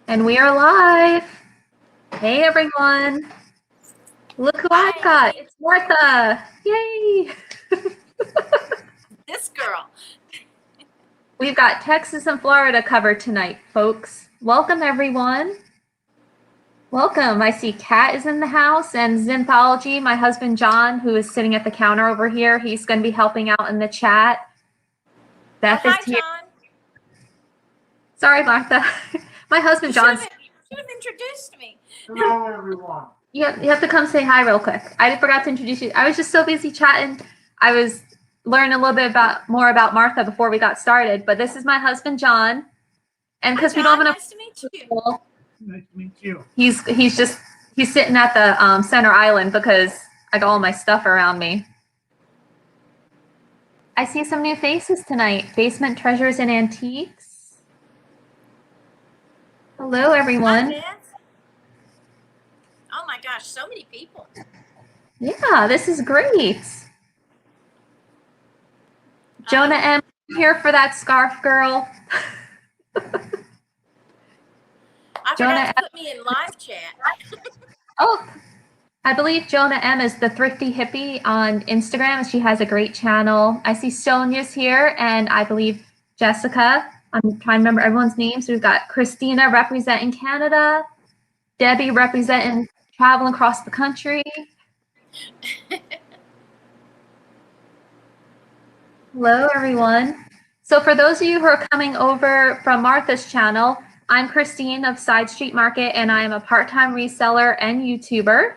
And we are live. Hey, everyone. Look who I've got. It's Martha. Yay. This girl. We've got Texas and Florida covered tonight, folks. Welcome, everyone. Welcome. I see Kat is in the house and Zinthology, my husband John, who is sitting at the counter over here. He's going to be helping out in the chat. Beth is here. John. Sorry, Martha. My husband John. You should have introduced me. Hello, everyone. You have to come say hi real quick. I forgot to introduce you. I was just so busy chatting. I was learning a little bit more about Martha before we got started. But this is my husband John, and because we don't have enough. Nice to meet you. Nice to meet you. He's sitting at the center island because I got all my stuff around me. I see some new faces tonight. Basement Treasures and Antiques. Hello, everyone. Hi, oh my gosh, so many people. Yeah, this is great. Jonah M. here for that scarf, girl. I forgot to put me in live chat. Oh, I believe Jonah M. is the Thrifty Hippie on Instagram. She has a great channel. I see Sonia's here, and I believe Jessica. I'm trying to remember everyone's names. We've got Christina representing Canada, Debbie representing traveling across the country. Hello, everyone. So for those of you who are coming over from Martha's channel, I'm Christine of Side Street Market, and I am a part-time reseller and YouTuber.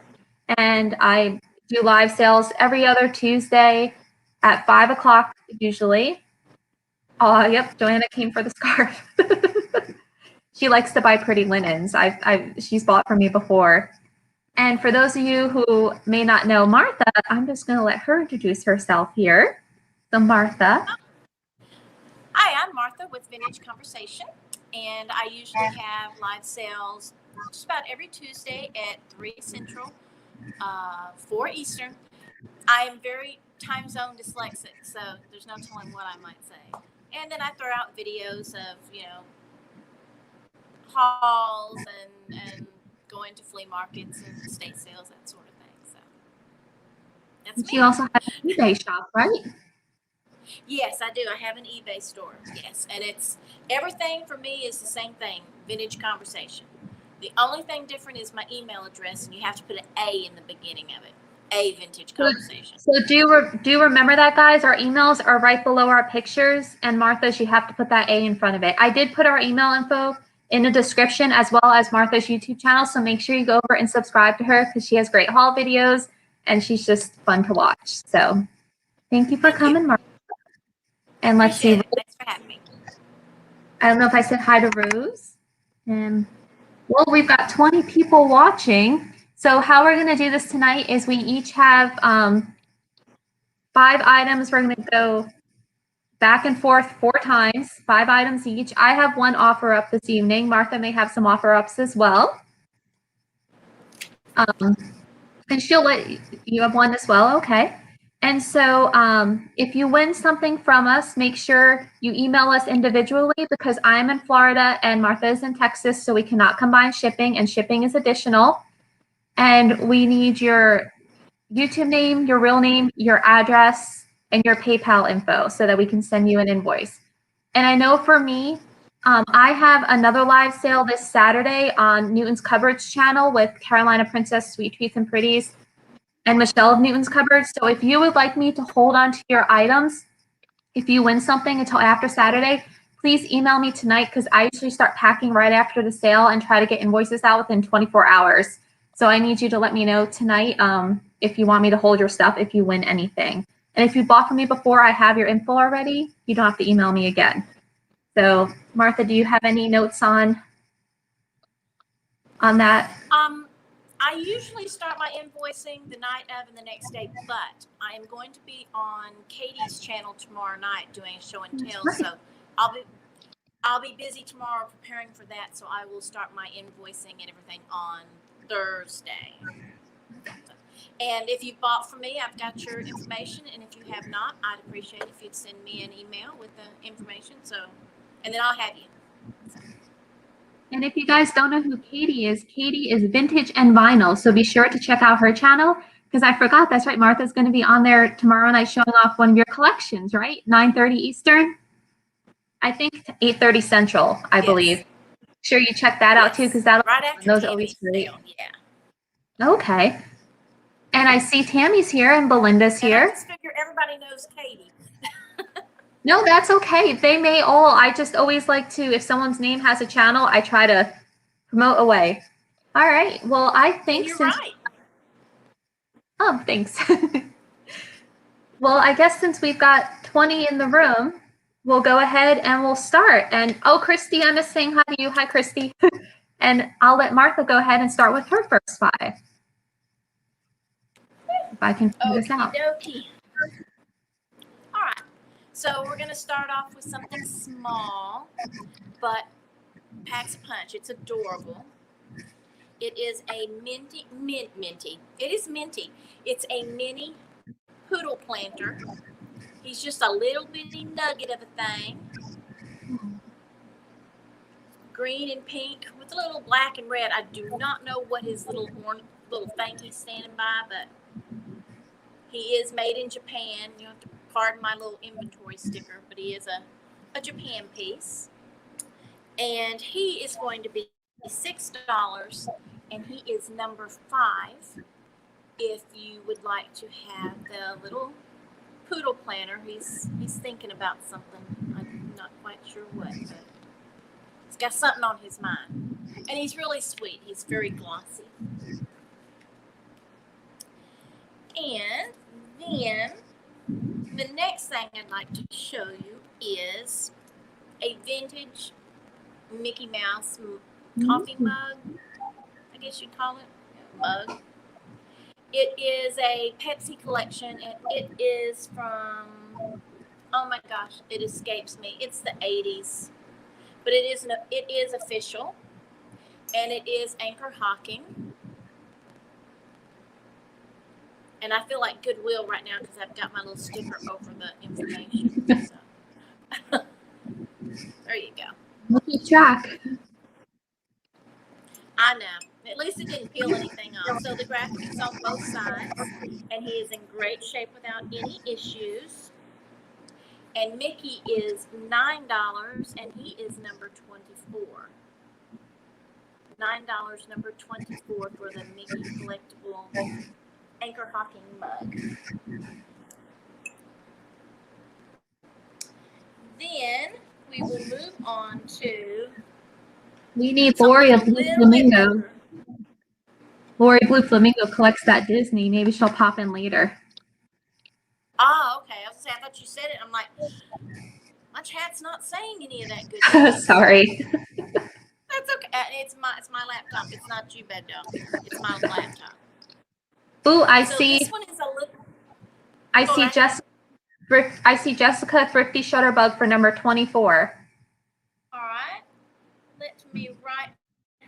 And I do live sales every other Tuesday at 5 o'clock usually. Oh, yep, Joanna came for the scarf. She likes to buy pretty linens. She's bought from me before. And for those of you who may not know Martha, I'm just going to let her introduce herself here. So Martha. Hi, I'm Martha with Vintage Conversation, and I usually have live sales just about every Tuesday at 3 Central, 4 Eastern. I am very time zone dyslexic, so there's no telling what I might say. And then I throw out videos of, hauls and going to flea markets and estate sales, that sort of thing. So that's me. You also have an eBay shop, right? Yes, I do. I have an eBay store. Yes, and it's everything for me is the same thing. Vintage Conversation. The only thing different is my email address, and you have to put an A in the beginning of it. A Vintage Conversation. So do you remember that, guys? Our emails are right below our pictures, and Martha's, you have to put that A in front of it. I did put our email info in the description as well as Martha's YouTube channel, so make sure you go over and subscribe to her because she has great haul videos, and she's just fun to watch. So thank you for coming, Martha. And let's see. Thanks for having me. I don't know if I said hi to Rose. Well, we've got 20 people watching. So how we're going to do this tonight is we each have 5 items. We're going to go back and forth 4 times, 5 items each. I have 1 offer up this evening. Martha may have some offer ups as well. And she'll let you have 1 as well. Okay. And so if you win something from us, make sure you email us individually because I'm in Florida and Martha is in Texas, so we cannot combine shipping, and shipping is additional. And we need your YouTube name, your real name, your address, and your PayPal info so that we can send you an invoice. And I know for me, I have another live sale this Saturday on Newton's Cupboards channel with Carolina Princess, Sweet Treats and Pretties, and Michelle of Newton's Cupboards. So if you would like me to hold on to your items, if you win something until after Saturday, please email me tonight because I usually start packing right after the sale and try to get invoices out within 24 hours. So I need you to let me know tonight if you want me to hold your stuff if you win anything. And if you bought from me before, I have your info already. You don't have to email me again. So Martha, do you have any notes on that? I usually start my invoicing the night of and the next day, but I am going to be on Katie's channel tomorrow night doing a show and tell. So I'll be busy tomorrow preparing for that. So I will start my invoicing and everything on Thursday. And if you bought from me, I've got your information. And if you have not, I'd appreciate if you'd send me an email with the information. So, and then I'll have you. So. And if you guys don't know who Katie is Vintage and Vinyl. So be sure to check out her channel because I forgot. That's right. Martha's going to be on there tomorrow night showing off one of your collections, right? 9:30 Eastern. I think 8:30 Central, I believe. Sure you check that out too because that'll right after those are always Tammy's great. sale. Yeah. Okay. And I see Tammy's here and Belinda's And I here. just figure everybody knows Katie. No, that's okay. They may all. I just always like to, if someone's name has a channel, I try to promote away. All right. Well, I think And you're right. Oh, thanks. Well, I guess since we've got 20 in the room, we'll go ahead and we'll start. And oh, Christy, I missed saying hi to you. Hi, Christy. And I'll let Martha go ahead and start with her first 5. If I can figure this out. Okie dokie. All right. So we're going to start off with something small, but packs a punch. It's adorable. It is a minty. It is minty. It's a mini poodle planter. He's just a little bitty nugget of a thing. Green and pink with a little black and red. I do not know what his little thing he's standing by, but he is made in Japan. You have to pardon my little inventory sticker, but he is a Japan piece. And he is going to be $6, and he is number 5 if you would like to have the little poodle planter. He's thinking about something. I'm not quite sure what, but he's got something on his mind. And he's really sweet. He's very glossy. And then the next thing I'd like to show you is a vintage Mickey Mouse coffee mug, I guess you'd call it, mug. It is a Pepsi collection, and it is from, oh my gosh, it escapes me. It's the 80s, but it is official, and it is Anchor Hocking. And I feel like Goodwill right now because I've got my little sticker over the information. So. There you go. We'll keep track. I know. At least it didn't peel anything off. So the graphics on both sides. And he is in great shape without any issues. And Mickey is $9, and he is number 24. $9, number 24 for the Mickey collectible Anchor Hocking mug. Then we will move on to. We need Lori of Blue Flamingo. Lori Blue Flamingo collects that Disney. Maybe she'll pop in later. Oh, okay. I was gonna say, I thought you said it. I'm like, my chat's not saying any of that good stuff. Sorry. That's okay. It's my laptop. It's not you, bed dog. It's my laptop. Ooh, So this one is a little. I see Jessica Thrifty Shutterbug for number 24. All right. Let me write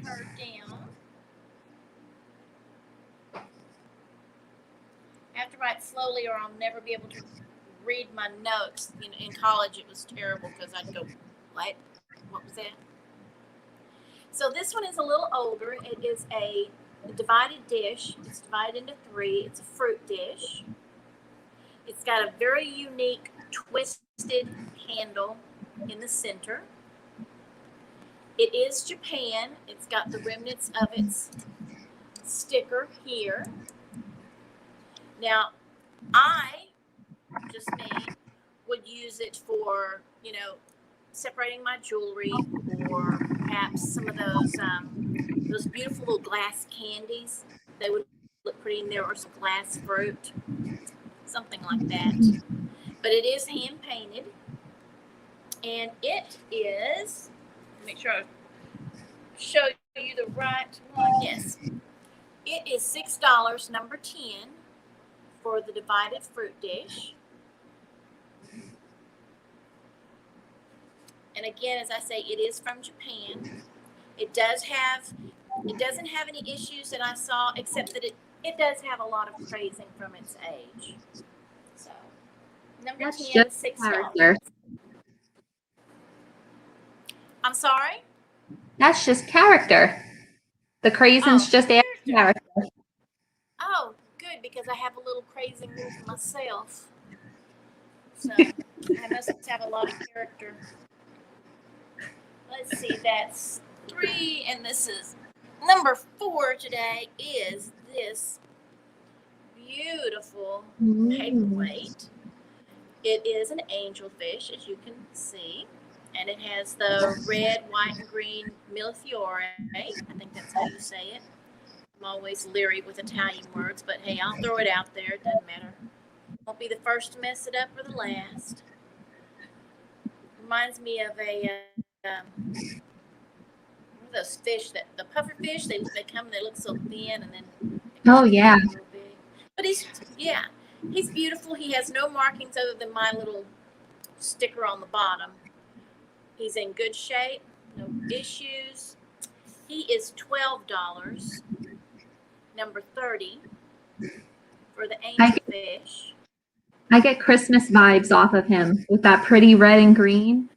her down. I have to write slowly, or I'll never be able to read my notes. In college, it was terrible because I'd go, what? What was that? So this one is a little older. It is a divided dish. It's divided into 3. It's a fruit dish. It's got a very unique twisted handle in the center. It is Japan. It's got the remnants of its sticker here. Now, I, just me, would use it for, separating my jewelry, or perhaps some of those beautiful little glass candies. They would look pretty in there, or some glass fruit, something like that. But it is hand painted, and it is. Make sure I show you the right one. Yes, it is $6, number 10, for the divided fruit dish. And again, as I say, it is from Japan. It doesn't have any issues that I saw, except that it does have a lot of praising from its age. So, number 10, $6. I'm sorry? That's just character. The crazin's just added character. Oh, good, because I have a little crazing myself. So I must have a lot of character. Let's see, that's 3, and this is number 4 today is this beautiful paperweight. It is an angelfish, as you can see, and it has the red, white, and green millefiore. I think that's how you say it. I'm always leery with Italian words, but hey, I'll throw it out there. It doesn't matter. Won't be the first to mess it up or the last. Reminds me of those fish, that the puffer fish. They come, they look so thin, and then Oh yeah. real big. But he's beautiful. He has no markings other than my little sticker on the bottom. He's in good shape, no issues. He is $12, number 30, for the angelfish. I get Christmas vibes off of him with that pretty red and green.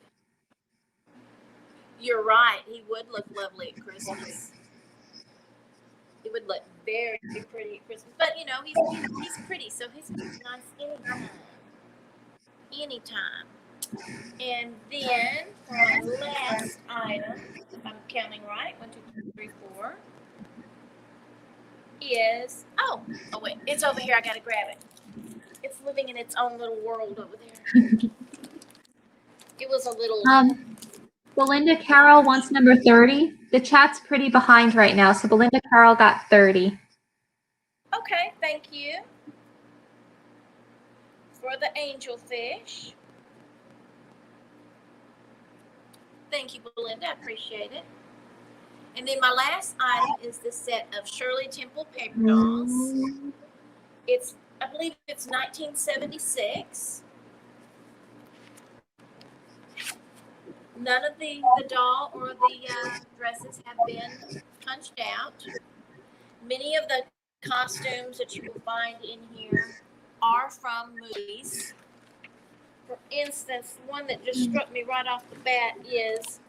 You're right. He would look lovely at Christmas. He would look very pretty at Christmas. But you know, he's pretty, so he's nice anytime. And then for our last item, if I'm counting right, 1, 2, 3, 4, is wait, it's over here. I gotta grab it. It's living in its own little world over there. It was a little. Belinda Carroll wants number 30. The chat's pretty behind right now, so Belinda Carroll got 30. Okay, thank you. For the angelfish. Thank you, Belinda. I appreciate it. And then my last item is this set of Shirley Temple paper dolls. I believe it's 1976. None of the doll or the dresses have been punched out. Many of the costumes that you will find in here are from movies. For instance, one that just struck me right off the bat is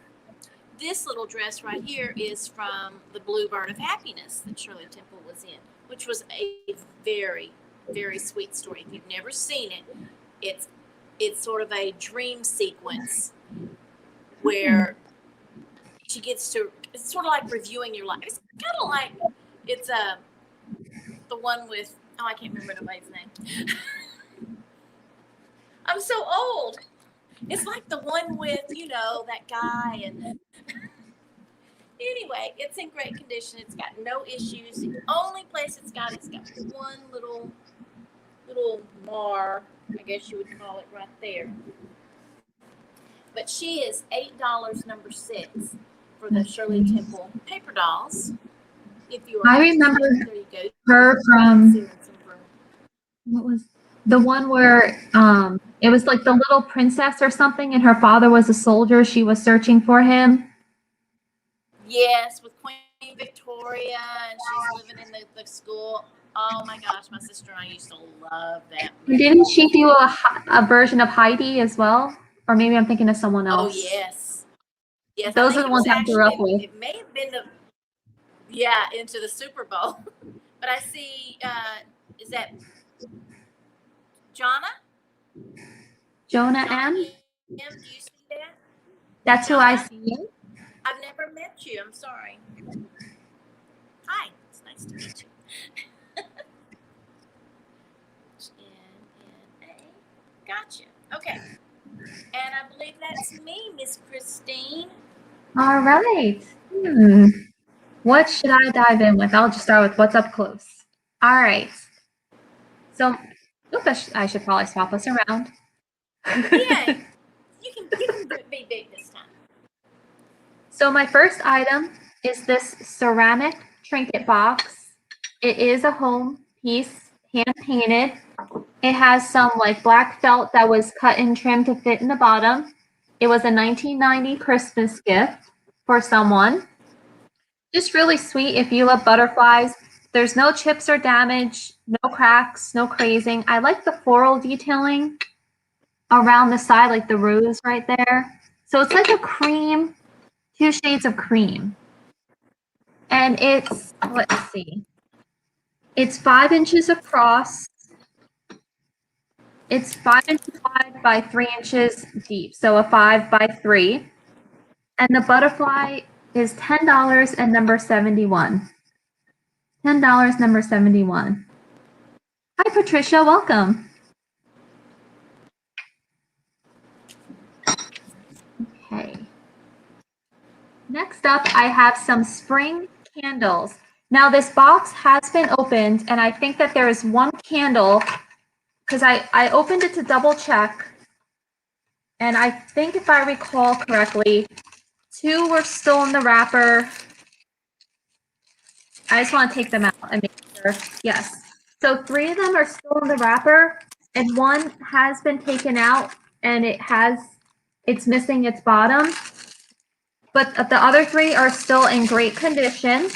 this little dress right here is from The Bluebird of Happiness that Shirley Temple was in, which was a very, very sweet story. If you've never seen it, it's sort of a dream sequence where she gets to, it's sort of like reviewing your life. It's kind of like, it's the one with, I can't remember nobody's name. I'm so old. It's like the one with, that guy. And anyway, it's in great condition. It's got no issues. The only place it's got one little mar, I guess you would call it, right there. But she is $8, number 6, for the Shirley Temple paper dolls. If you are, I remember there you go. her from, what was the one where it was like the little princess or something, and her father was a soldier. She was searching for him. Yes, with Queen Victoria, and she's living in the school. Oh my gosh, my sister and I used to love that movie. Didn't she do a version of Heidi as well? Or maybe I'm thinking of someone else. Oh, yes. Yes, those are the ones I grew up with. It may have been into the Super Bowl. But I see, is that Jonah? Jonah M? Do you see that? That's Jonah? who I see. I've never met you. I'm sorry. Hi. It's nice to meet you. Gotcha. Okay. And I believe that's me, Miss Christine. All right. What should I dive in with? I'll just start with what's up close. All right. So, I should probably swap us around. Yeah. You can be big this time. So my first item is this ceramic trinket box. It is a home piece, hand painted. It has some like black felt that was cut and trimmed to fit in the bottom. It was a 1990 Christmas gift for someone. Just really sweet if you love butterflies. There's no chips or damage, no cracks, no crazing. I like the floral detailing around the side, like the rose right there. So it's like a cream 2 shades of cream. And it's, let's see, it's 5 inches across. It's 5 inches wide by 3 inches deep, so a 5 by 3. And the butterfly is $10 and number 71. $10, number 71. Hi, Patricia, welcome. Okay. Next up, I have some spring candles. Now this box has been opened, and I think that there is one candle, because I opened it to double check, and I think if I recall correctly, 2 were still in the wrapper. I just want to take them out and make sure. Yes. So 3 of them are still in the wrapper, and 1 has been taken out, and it's missing its bottom. But the other 3 are still in great condition.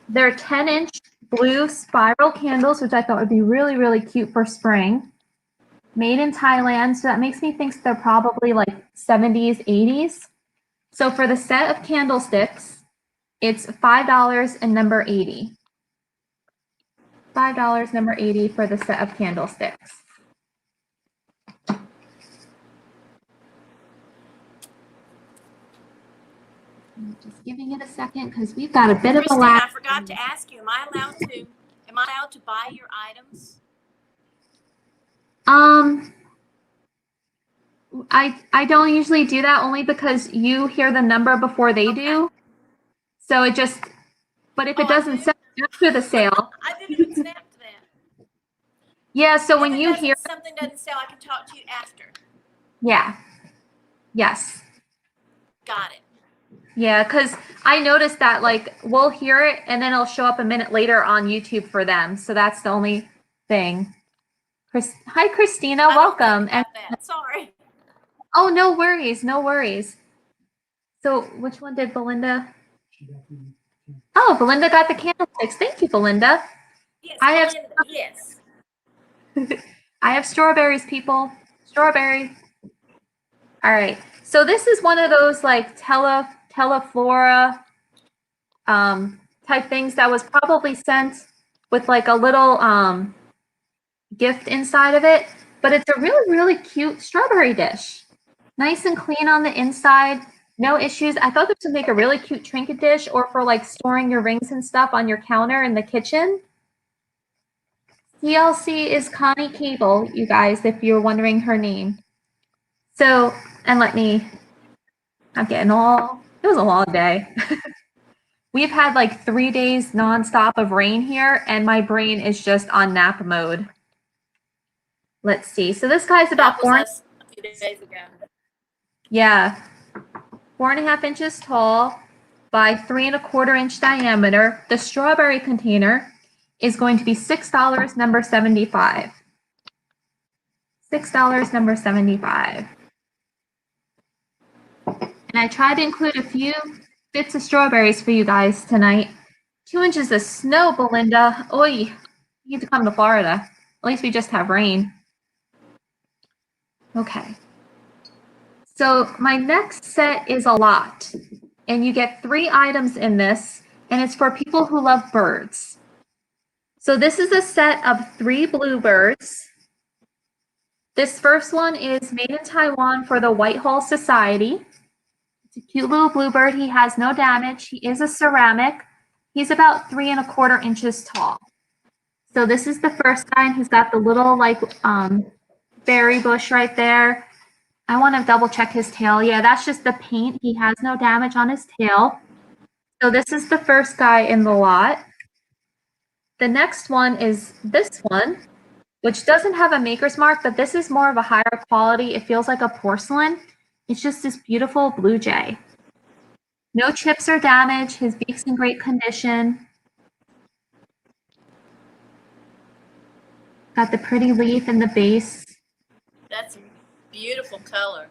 They're 10-inch blue spiral candles, which I thought would be really, really cute for spring. Made in Thailand, so that makes me think they're probably like 70s, 80s. So for the set of candlesticks, it's $5 and number 80. $5, number 80 for the set of candlesticks. I'm just giving it a second because we've got a bit of a lag. I forgot to ask you, am I allowed to buy your items? I don't usually do that only because you hear the number before they do. So it just, but if it doesn't sell after the sale. I didn't even snap to that. Yeah, so when you hear something doesn't sell, I can talk to you after. Yeah. Yes. Got it. Yeah, because I noticed that like we'll hear it and then it'll show up a minute later on YouTube for them. So that's the only thing. Hi, Christina. Welcome. And sorry. Oh, no worries. No worries. So which one did Belinda? Oh, Belinda got the candlesticks. Thank you, Belinda. Yes, yes. I have strawberries, people. Strawberry. All right. So this is one of those like teleflora type things that was probably sent with like a little gift inside of it. But it's a really, really cute strawberry dish. Nice and clean on the inside. No issues. I thought this would make a really cute trinket dish or for like storing your rings and stuff on your counter in the kitchen. TLC is Connie Cable, you guys, if you're wondering her name. So, and I'm getting it was a long day. We've had like 3 days nonstop of rain here, and my brain is just on nap mode. Let's see. So this guy's about a few days ago. Yeah. 4.5 inches tall by 3 1/4 inch diameter. The strawberry container is going to be $6, number 75. $6, number 75. And I tried to include a few bits of strawberries for you guys tonight. 2 inches of snow, Belinda. Oy, you need to come to Florida. At least we just have rain. Okay. So my next set is a lot. And you get 3 items in this, and it's for people who love birds. So this is a set of 3 bluebirds. This first one is made in Taiwan for the Whitehall Society. It's a cute little bluebird. He has no damage. He is a ceramic. He's about 3 1/4 inches tall. So this is the first guy, and he's got the little like berry bush right there. I want to double check his tail. Yeah, that's just the paint. He has no damage on his tail. So this is the first guy in the lot. The next one is this one, which doesn't have a maker's mark, but this is more of a higher quality. It feels like a porcelain. It's just this beautiful blue jay. No chips or damage. His beak's in great condition. Got the pretty leaf in the base. That's a beautiful color.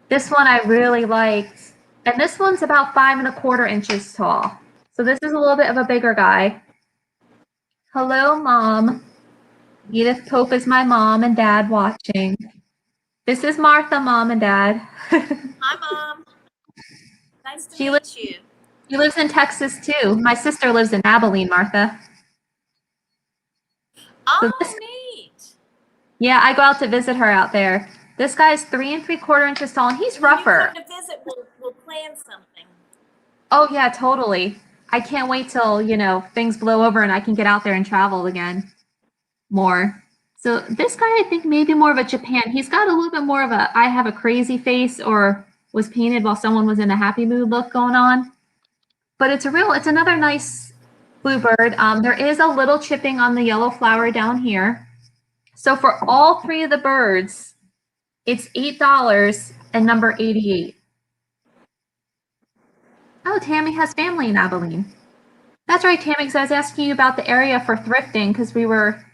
This one I really liked. And this one's about 5 1/4 inches tall. So this is a little bit of a bigger guy. Hello, Mom. Edith Pope is my mom and dad watching. This is Martha, Mom and Dad. Hi, Mom. Nice to She meet you. She lives in Texas too. My sister lives in Abilene, Martha. Oh, this, neat. yeah, I go out to visit her out there. This guy's 3 3/4 inches tall, and he's When you rougher. come to visit, we'll plan something. Oh yeah, totally. I can't wait till, things blow over and I can get out there and travel again more. So this guy, I think maybe more of a Japan. He's got a little bit more of a I have a crazy face or was painted while someone was in a happy mood look going on. But it's another nice bluebird. There is a little chipping on the yellow flower down here. So for all three of the birds, it's $8 and number 88. Oh, Tammy has family in Abilene. That's right, Tammy, because I was asking you about the area for thrifting because we were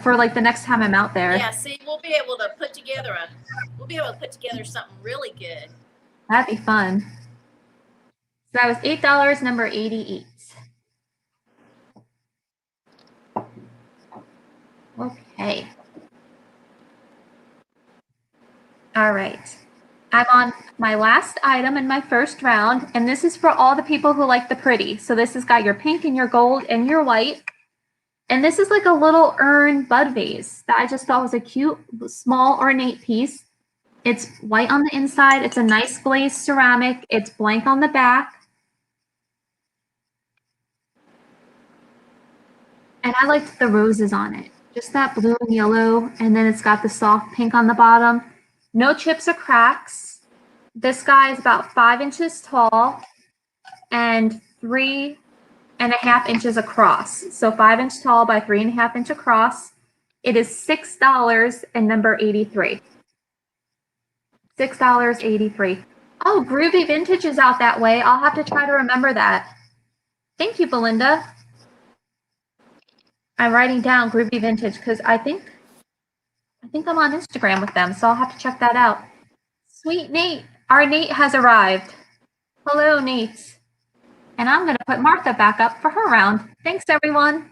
for like the next time I'm out there. Yeah, see, we'll be able to put together something really good. That'd be fun. So that was $8, number 88. Okay. All right. I'm on my last item in my first round, and this is for all the people who like the pretty. So this has got your pink and your gold and your white. And this is like a little urn bud vase that I just thought was a cute, small, ornate piece. It's white on the inside. It's a nice glazed ceramic. It's blank on the back. And I liked the roses on it. Just that blue and yellow. And then it's got the soft pink on the bottom. No chips or cracks. This guy is about 5 inches tall and 3.5 inches across. So 5 inch tall by 3.5 inch across. It is $6 and number 83. $6.83. Oh, Groovy Vintage is out that way. I'll have to try to remember that. Thank you, Belinda. I'm writing down Groovy Vintage because I think I'm on Instagram with them, so I'll have to check that out. Sweet Nate. Our Nate has arrived. Hello, Nate. And I'm going to put Martha back up for her round. Thanks, everyone.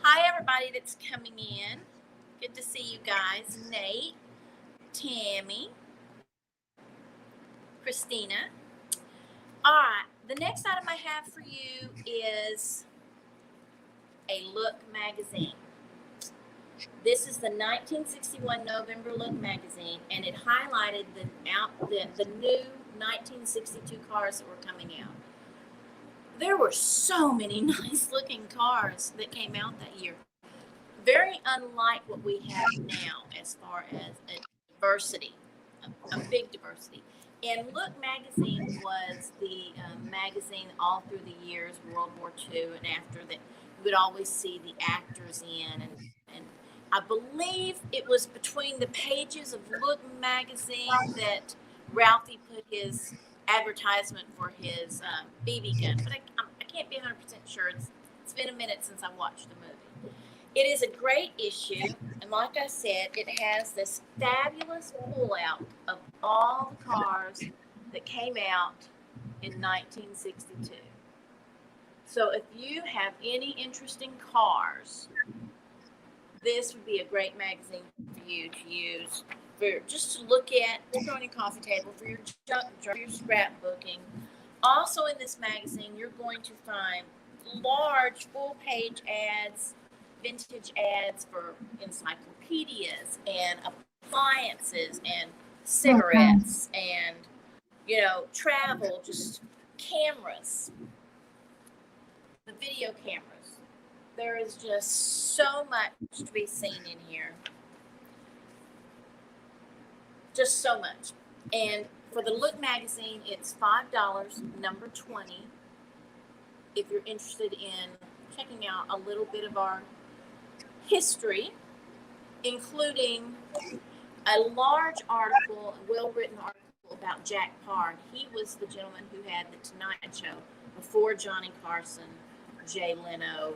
Hi, everybody that's coming in. Good to see you guys. Nate, Tammy, Christina. All right, the next item I have for you is a Look magazine. This is the 1961 November Look magazine, and it highlighted the new 1962 cars that were coming out. There were so many nice looking cars that came out that year. Very unlike what we have now as far as a diversity, a big diversity. And Look magazine was the magazine all through the years, World War II and after, that you would always see the actors in. And I believe it was between the pages of Look magazine that Ralphie put his advertisement for his BB gun. But I can't be 100% sure. It's been a minute since I watched the movie. It is a great issue, and like I said, it has this fabulous pullout of all the cars that came out in 1962. So if you have any interesting cars, this would be a great magazine for you to use, for just to look at, to throw on your coffee table, for your junk drawer, your scrapbooking. Also in this magazine, you're going to find large full-page ads, vintage ads for encyclopedias and appliances and cigarettes and, travel, just cameras, the video cameras. There is just so much to be seen in here. Just so much. And for the Look magazine, it's $5, number 20. If you're interested in checking out a little bit of our history, including a large article, a well-written article about Jack Parr. He was the gentleman who had the Tonight Show before Johnny Carson, Jay Leno,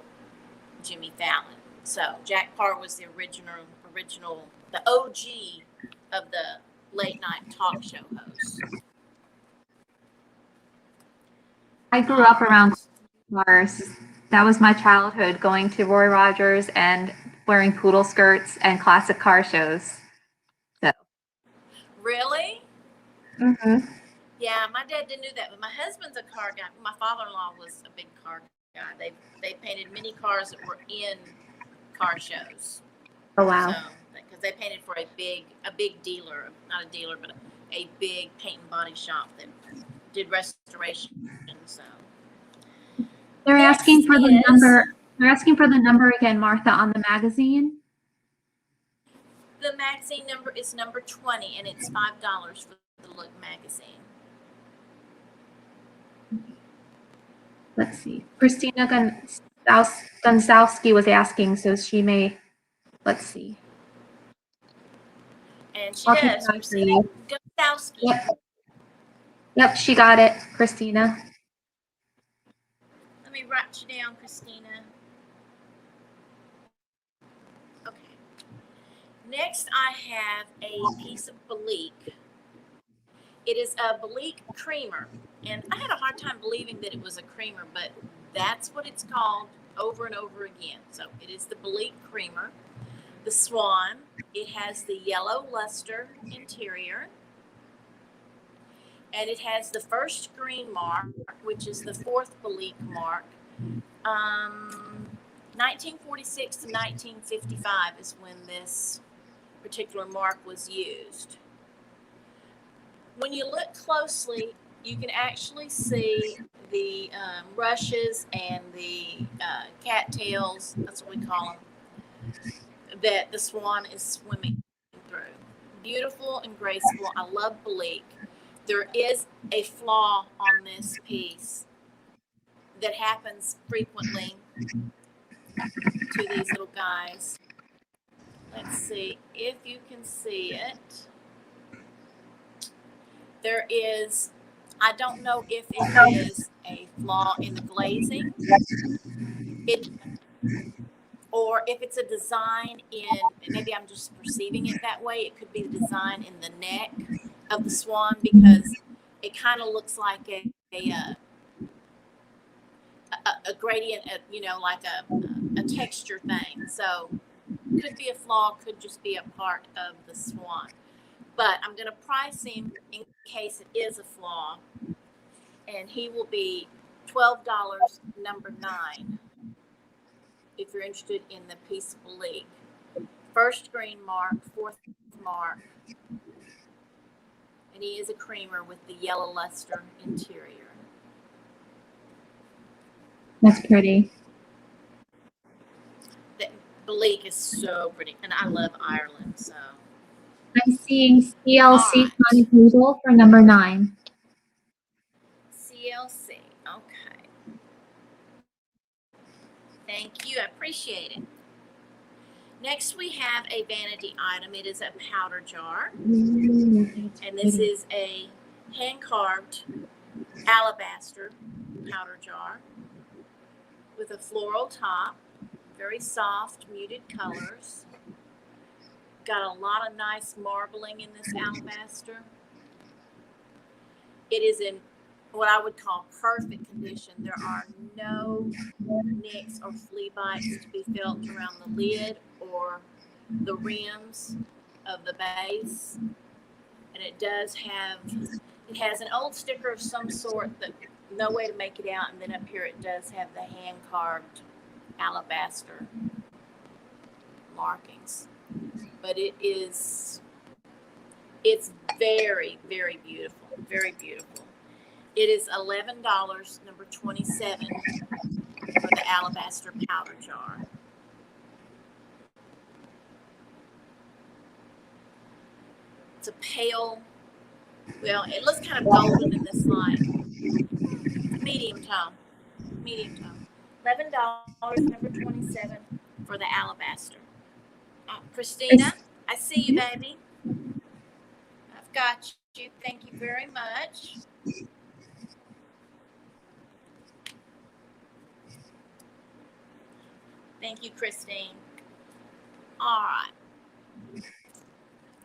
Jimmy Fallon. So Jack Parr was the original, the OG of the late night talk show host. I grew up around cars. That was my childhood, going to Roy Rogers and wearing poodle skirts and classic car shows. So. Really? Mm-hmm. Yeah, my dad didn't do that, but my husband's a car guy. My father-in-law was a big car guy. They painted many cars that were in car shows. Oh wow! So, because they painted for a big dealer, not a dealer, but a big paint and body shop that did restoration. So They're next asking for the is- number. They're asking for the number again, Martha, on the magazine. The magazine number is number 20, and it's $5 for the Look magazine. Let's see. Christina Gonzalski was asking, so she may. Let's see. And she I'll keep does. that for Christina you. Gonzalski. Yep, she got it, Christina. Let me write you down, Christina. Okay. Next, I have a piece of Belique. It is a Belique creamer, and I had a hard time believing that it was a creamer, but that's what it's called over and over again. So it is the Belique creamer. The swan, it has the yellow luster interior, and it has the first green mark, which is the fourth Belique mark. 1946 to 1955 is when this particular mark was used. When you look closely, you can actually see the rushes and the cattails, that's what we call them, that the swan is swimming through. Beautiful and graceful. I love Belique. There is a flaw on this piece that happens frequently to these little guys. Let's see if you can see it. There is, I don't know if it is a flaw in the glazing, or if it's a design in, maybe I'm just perceiving it that way. It could be the design in the neck of the swan, because it kind of looks like a gradient, like a texture thing. So could be a flaw, could just be a part of the swan. But I'm going to price him in case it is a flaw, and he will be $12, number 9, if you're interested in the piece of Belique. First green mark, fourth mark, and he is a creamer with the yellow luster interior. That's pretty. The Belique is so pretty, and I love Ireland, so. I'm seeing CLC Right. Poodle for number 9. CLC, okay. Thank you, I appreciate it. Next, we have a vanity item. It is a powder jar, and this is a hand-carved alabaster powder jar with a floral top, very soft, muted colors. Got a lot of nice marbling in this alabaster. It is in what I would call perfect condition. There are no nicks or flea bites to be felt around the lid or the rims of the base. And it has an old sticker of some sort that no way to make it out. And then up here it does have the hand carved alabaster markings. But it's very, very beautiful. Very beautiful. It is $11, number 27, for the alabaster powder jar. It's a pale, well, it looks kind of golden in this light. Medium tone. Medium tone. $11, number 27, for the alabaster. Christina, I see you, baby. I've got you. Thank you very much. Thank you, Christine. All right.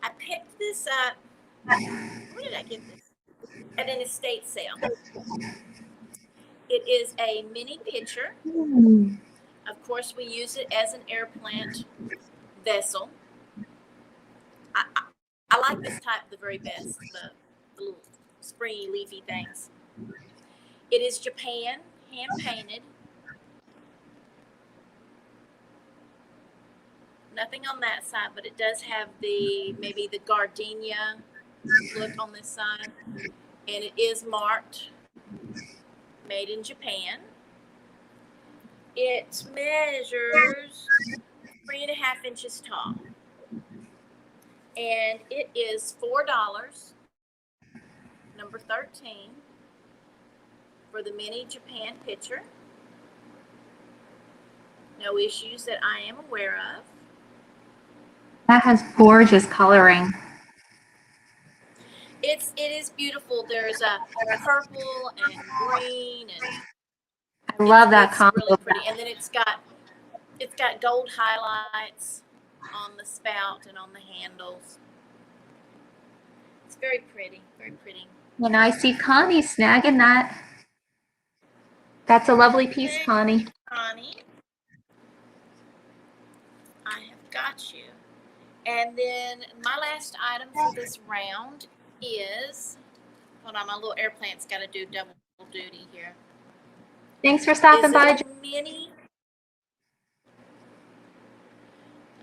I picked this up. Where did I get this? At an estate sale. It is a mini pitcher Of course, we use it as an air plant vessel. I like this type the very best, the little springy leafy things. It is Japan, hand painted. Nothing on that side, but it does have maybe the gardenia look on this side. And it is marked made in Japan. It measures 3.5 inches tall. And it is $4, number 13, for the mini Japan picture. No issues that I am aware of. That has gorgeous coloring. It is beautiful. There's a purple and green, and I love that it's combo. really pretty. And then it's got gold highlights on the spout and on the handles. It's very pretty, very pretty. And I see Connie snagging that. That's a lovely piece, Connie. Connie, I have got you. And then my last item for this round is, hold on, my little air plant's got to do double duty here. Thanks for stopping by.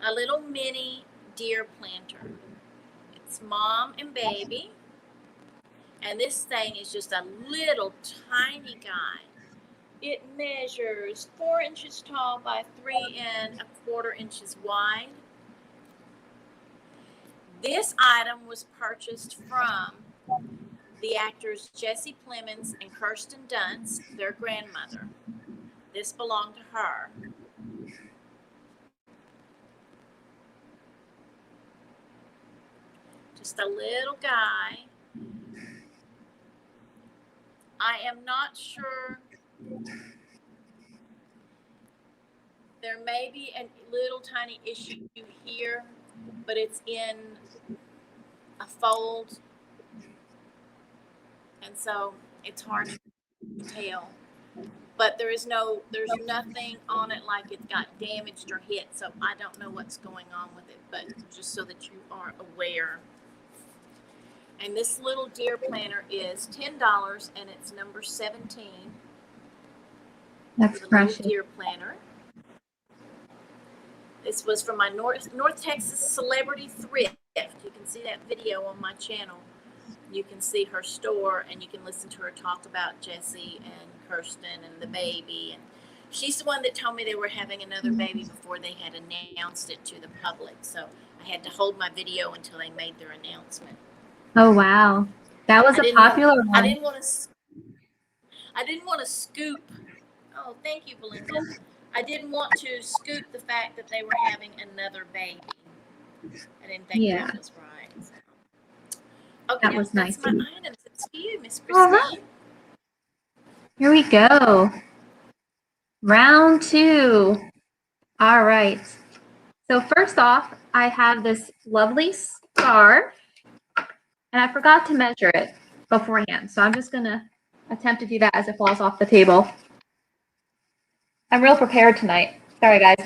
A little mini deer planter. It's mom and baby. And this thing is just a little tiny guy. It measures 4 inches tall by 3.25 inches wide. This item was purchased from the actors Jesse Plemons and Kirsten Dunst, their grandmother. This belonged to her. Just a little guy. I am not sure. There may be a little tiny issue here, but it's in a fold, and so it's hard to tell. But there's nothing on it like it got damaged or hit, so I don't know what's going on with it, but just so that you are aware. And this little deer planter is $10, and it's number 17. That's precious. Deer planter. This was from my North Texas celebrity thrift. You can see that video on my channel. You can see her store, and you can listen to her talk about Jesse and Kirsten and the baby. And she's the one that told me they were having another baby before they had announced it to the public. So I had to hold my video until they made their announcement. Oh wow, that was a popular one. I didn't want to scoop. Oh, thank you, Belinda. I didn't want to scoop the fact that they were having another baby. I didn't think that was right. So. Okay, that was nice. That's my items. It's you, Miss Christine. Right. Here we go. Round 2. All right. So first off, I have this lovely scarf. And I forgot to measure it beforehand. So I'm just going to attempt to do that as it falls off the table. I'm real prepared tonight. Sorry, guys.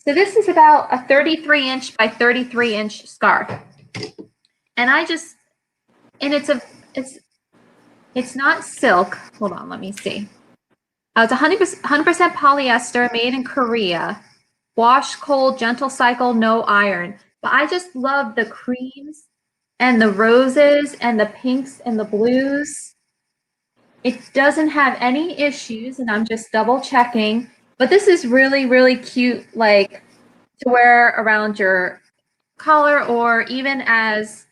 So this is about a 33-inch by 33-inch scarf. And it's not silk. Hold on, let me see. It's 100% polyester, made in Korea. Wash cold, gentle cycle, no iron. But I just love the creams and the roses and the pinks and the blues. It doesn't have any issues, and I'm just double checking. But this is really, really cute, like to wear around your collar, or even as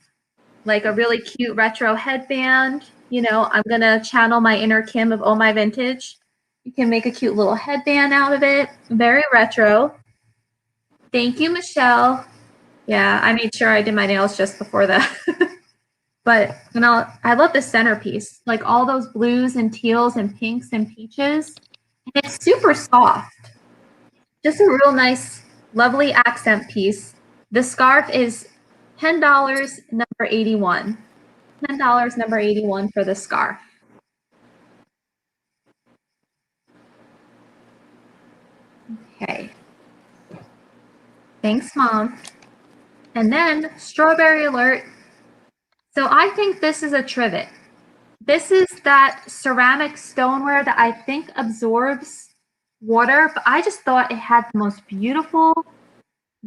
like a really cute retro headband. You know, I'm gonna channel my inner Kim of Oh My Vintage. You can make a cute little headband out of it. Very retro. Thank you, Michelle. Yeah, I made sure I did my nails just before that. But I love the centerpiece, like all those blues and teals and pinks and peaches. And it's super soft. Just a real nice, lovely accent piece. The scarf is $10, number 81. $10, number 81 for the scarf. Okay. Thanks, Mom. And then strawberry alert. So I think this is a trivet. This is that ceramic stoneware that I think absorbs water, but I just thought it had the most beautiful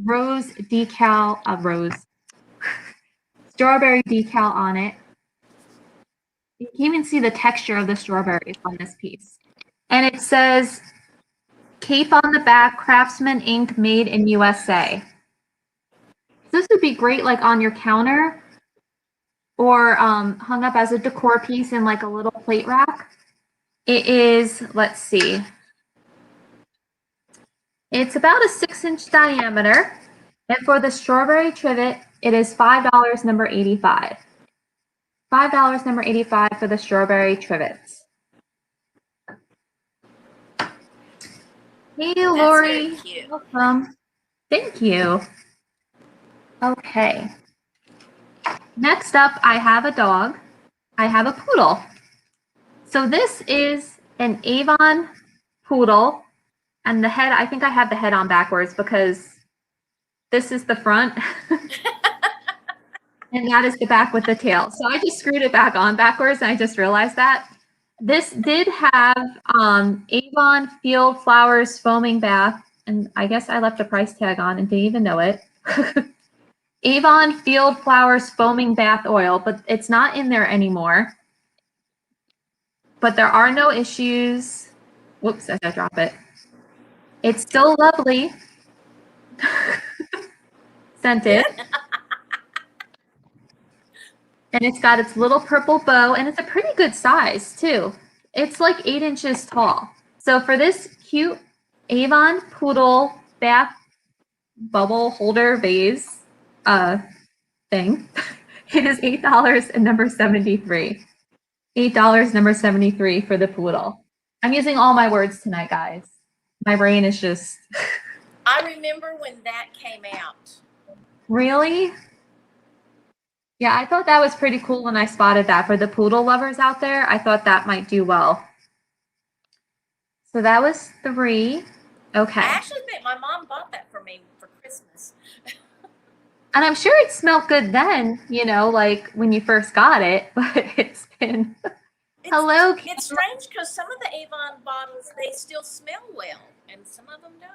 rose decal, strawberry decal on it. You can even see the texture of the strawberries on this piece. And it says, Cape on the back, Craftsman Ink, made in USA. This would be great like on your counter or hung up as a decor piece in like a little plate rack. It is, let's see, it's about a 6-inch diameter. And for the strawberry trivet, it is $5, number 85. $5, number 85 for the strawberry trivets. Hey, Lori. That's very cute. Welcome. Thank you. Okay. Next up, I have a dog. I have a poodle. So this is an Avon Poodle. And the head, I think I have the head on backwards because this is the front. And that is the back with the tail. So I just screwed it back on backwards and I just realized that. This did have Avon Field Flowers Foaming Bath. And I guess I left a price tag on and didn't even know it. Avon Field Flowers Foaming Bath Oil, but it's not in there anymore. But there are no issues. Whoops, I gotta drop it. It's still lovely. Scented. And it's got its little purple bow, and it's a pretty good size, too. It's like 8 inches tall. So for this cute Avon Poodle bath bubble holder vase thing, it is $8 and number 73. $8, number 73 for the poodle. I'm using all my words tonight, guys. My brain is just... I remember when that came out. Really? Yeah, I thought that was pretty cool when I spotted that. For the poodle lovers out there, I thought that might do well. So that was 3. Okay. I actually think my mom bought that for me for Christmas. And I'm sure it smelled good then, you know, like when you first got it, but it's been... Hello. It's strange because some of the Avon bottles, they still smell well, and some of them don't.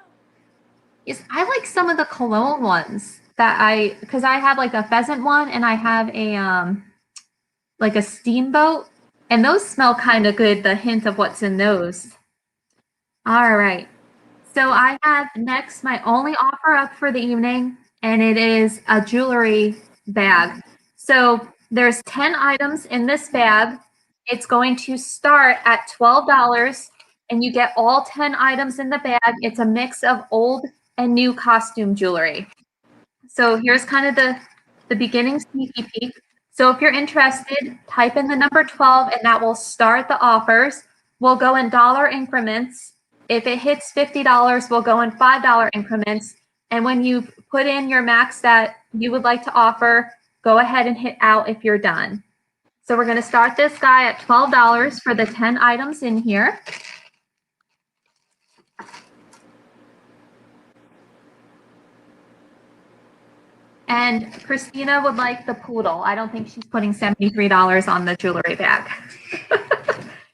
Yes, I like some of the cologne ones that because I have like a pheasant one and I have a like a steamboat, and those smell kind of good, the hint of what's in those. All right. So I have next my only offer up for the evening, and it is a jewelry bag. So there's 10 items in this bag. It's going to start at $12, and you get all 10 items in the bag. It's a mix of old and new costume jewelry. So here's kind of the beginning sneaky peek. So if you're interested, type in the number 12, and that will start the offers. We'll go in dollar increments. If it hits $50, we'll go in $5 increments. And when you put in your max that you would like to offer, go ahead and hit out if you're done. So we're going to start this guy at $12 for the 10 items in here. And Christina would like the poodle. I don't think she's putting $73 on the jewelry bag.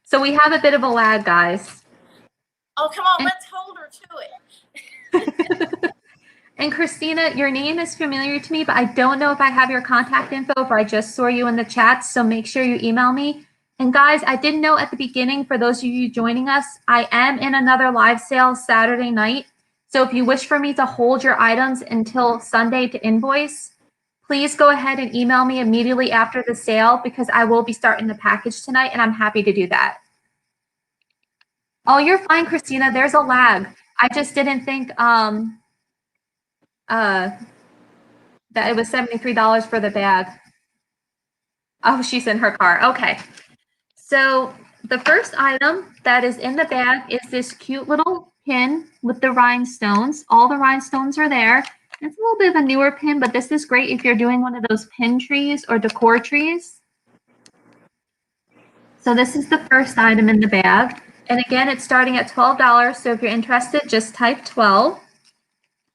So we have a bit of a lag, guys. Oh, come on, let's hold her to it. And Christina, your name is familiar to me, but I don't know if I have your contact info or I just saw you in the chat. So make sure you email me. And guys, I didn't know at the beginning, for those of you joining us, I am in another live sale Saturday night. So if you wish for me to hold your items until Sunday to invoice, please go ahead and email me immediately after the sale, because I will be starting the package tonight and I'm happy to do that. Oh, you're fine, Christina. There's a lag. I just didn't think that it was $73 for the bag. Oh, she's in her car. Okay. So the first item that is in the bag is this cute little pin with the rhinestones. All the rhinestones are there. It's a little bit of a newer pin, but this is great if you're doing one of those pin trees or decor trees. So this is the first item in the bag. And again, it's starting at $12. So if you're interested, just type 12.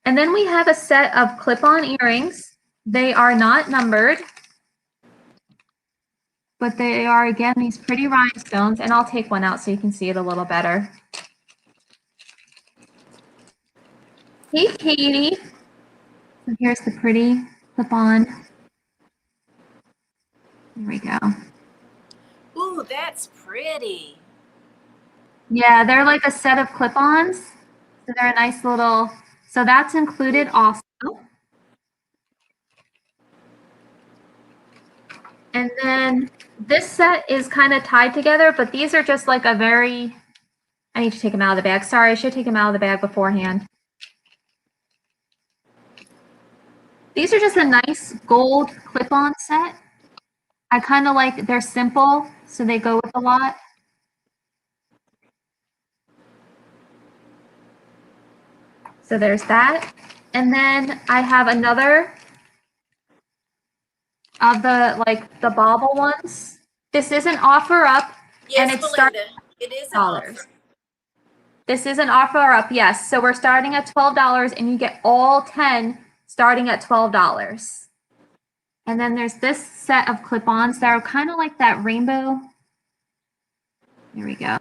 And then we have a set of clip-on earrings. They are not numbered, but they are, again, these pretty rhinestones. And I'll take one out so you can see it a little better. Hey, Katie. So here's the pretty clip-on. There we go. Ooh, that's pretty. Yeah, they're like a set of clip-ons. So they're a nice little, so that's included also. And then this set is kind of tied together, but these are just like a very, I need to take them out of the bag. Sorry, I should take them out of the bag beforehand. These are just a nice gold clip-on set. I kind of like, they're simple, so they go with a lot. So there's that. And then I have another of the, like the bauble ones. This is an offer up. Yes, and it's Belinda, it is an offer. This is an offer up, yes. So we're starting at $12 and you get all 10 starting at $12. And then there's this set of clip-ons that are kind of like that rainbow. Here we go.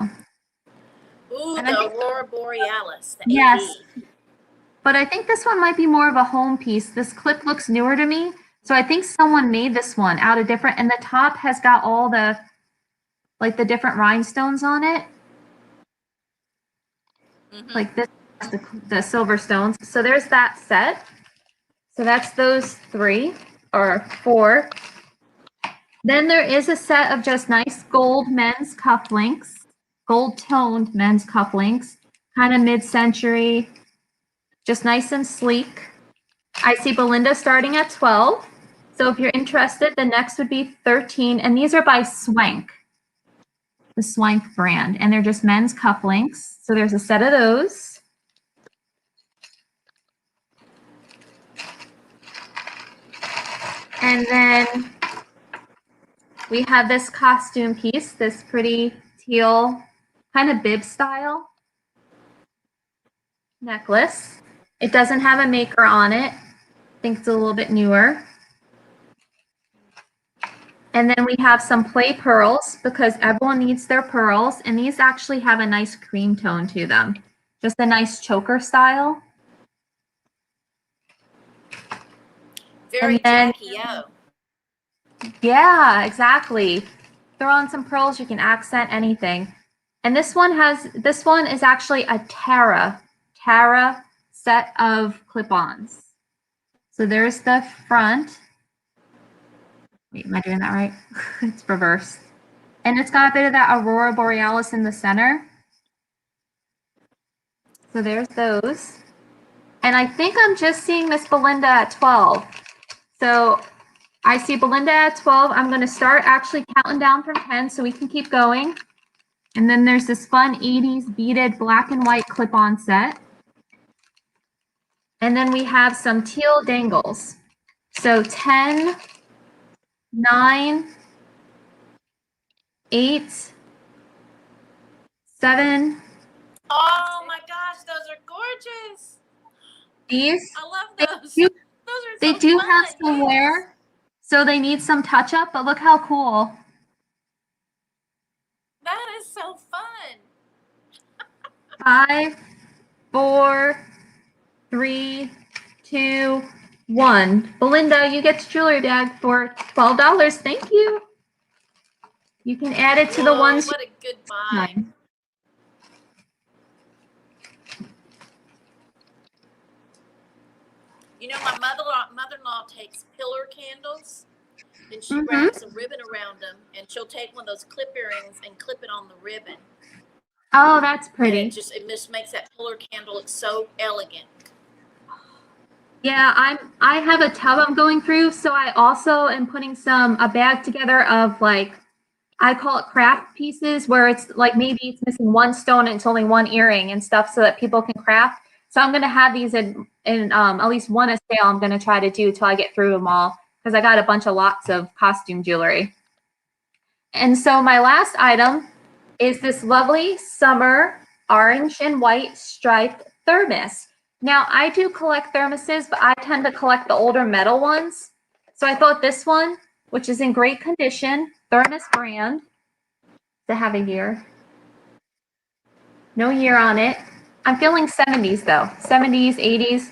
Ooh, and the Aurora Borealis. The yes. AD. But I think this one might be more of a home piece. This clip looks newer to me. So I think someone made this one out of different, and the top has got all the, like the different rhinestones on it. Mm-hmm. Like this, the silver stones. So there's that set. So that's those 3 or 4. Then there is a set of just nice gold men's cufflinks, gold toned men's cufflinks, kind of mid-century, just nice and sleek. I see Belinda starting at 12. So if you're interested, the next would be 13. And these are by Swank, the Swank brand. And they're just men's cufflinks. So there's a set of those. And then we have this costume piece, this pretty teal kind of bib style necklace. It doesn't have a maker on it. I think it's a little bit newer. And then we have some play pearls because everyone needs their pearls. And these actually have a nice cream tone to them. Just a nice choker style. Very Jackie O. Yeah, exactly. Throw on some pearls, you can accent anything. And this one is actually a Tara set of clip-ons. So there's the front. Wait, am I doing that right? It's reversed. And it's got a bit of that Aurora Borealis in the center. So there's those. And I think I'm just seeing Miss Belinda at 12. So I see Belinda at 12. I'm going to start actually counting down from 10 so we can keep going. And then there's this fun 80s beaded black and white clip-on set. And then we have some teal dangles. So 10, 9, 8, 7. Oh my gosh, those are gorgeous. These, I love those. they Those are so do fun. have some Yes. wear, so they need some touch up, but look how cool. That is so fun. 5, 4, 3, 2, 1. Belinda, you get the jewelry bag for $12. Thank you. You can add it to the Whoa, ones. what a good buy. You know, my mother-in-law takes pillar candles, and she wraps a ribbon around them, and she'll take one of those clip earrings and clip it on the ribbon. Oh, that's pretty. And it just makes that pillar candle look so elegant. Yeah, I have a tub I'm going through, so I also am putting a bag together of, like, I call it craft pieces, where it's like maybe it's missing one stone and it's only one earring and stuff, so that people can craft. So I'm going to have these in at least one a sale. I'm going to try to do till I get through them all, because I got a bunch of lots of costume jewelry. And so my last item is this lovely summer orange and white striped thermos. Now, I do collect thermoses, but I tend to collect the older metal ones. So I thought this one, which is in great condition, thermos brand, to have a year. No year on it. I'm feeling 70s though, 70s, 80s.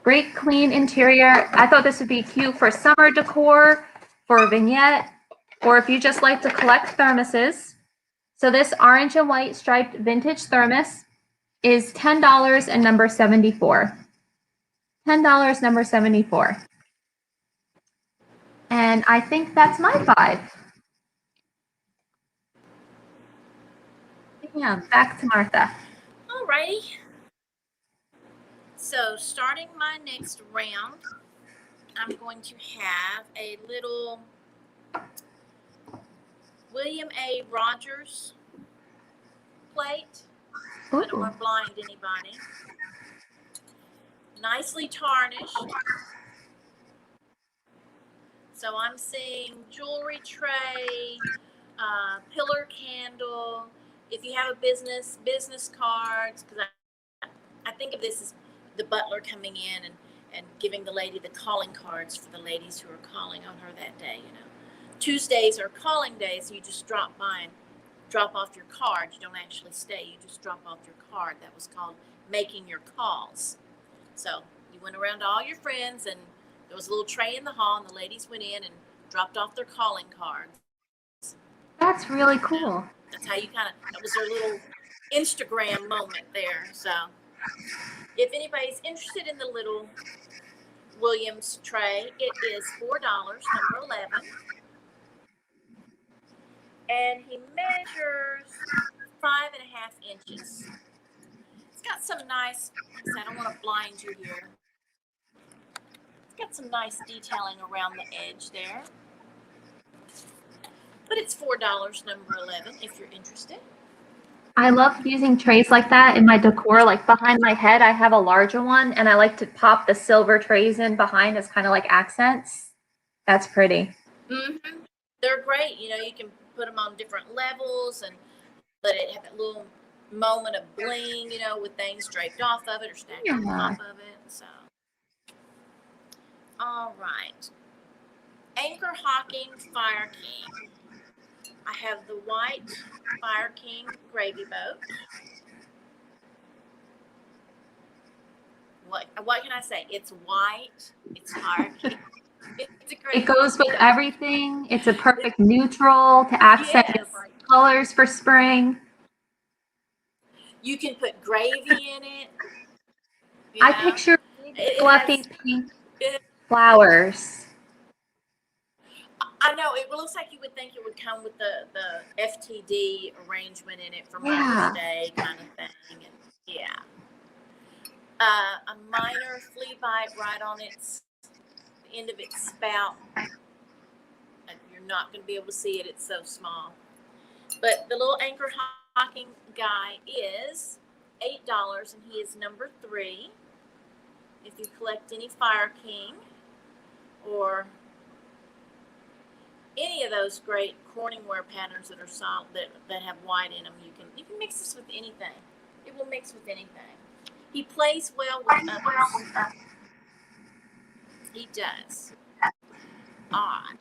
Great clean interior. I thought this would be cute for summer decor, for a vignette, or if you just like to collect thermoses. So this orange and white striped vintage thermos is $10 and number 74. $10, number 74. And I think that's my 5. Yeah, back to Martha. Alrighty. So starting my next round, I'm going to have a little William A. Rogers plate. I don't want to blind anybody. Nicely tarnished. So I'm seeing jewelry tray, pillar candle. If you have a business cards, because I think of this as the butler coming in and giving the lady the calling cards for the ladies who are calling on her that day. You know, Tuesdays are calling days, so you just drop by and drop off your card. You don't actually stay. You just drop off your card. That was called making your calls. So you went around to all your friends, and there was a little tray in the hall, and the ladies went in and dropped off their calling cards. That's really cool. That's how you that was their little Instagram moment there. So if anybody's interested in the little Williams tray, it is $4, number 11. And he measures 5.5 inches. It's got some nice, like I said, I don't want to blind you here. It's got some nice detailing around the edge there. But it's $4, number 11, if you're interested. I love using trays like that in my decor. Like behind my head, I have a larger one, and I like to pop the silver trays in behind as kind of like accents. That's pretty. Mm-hmm. They're great. You know, you can put them on different levels and let it have a little moment of bling, you know, with things draped off of it or stacked on top of it. So, all right. Anchor Hocking Fire King. I have the white Fire King gravy boat. What can I say? It's white. It's Fire King. It goes with everything. It's a perfect neutral to accent colors for spring. You can put gravy in it. I picture fluffy pink flowers. I know, it looks like you would think it would come with the FTD arrangement in it for Mother's Day kind of thing. And yeah. A minor flea bite right on the end of its spout. You're not going to be able to see it. It's so small. But the little Anchor Hocking guy is $8, and he is number 3. If you collect any Fire King or any of those great Corningware patterns that are solid, that have white in them, you can mix this with anything. It will mix with anything. He plays well with others. He does. Odd.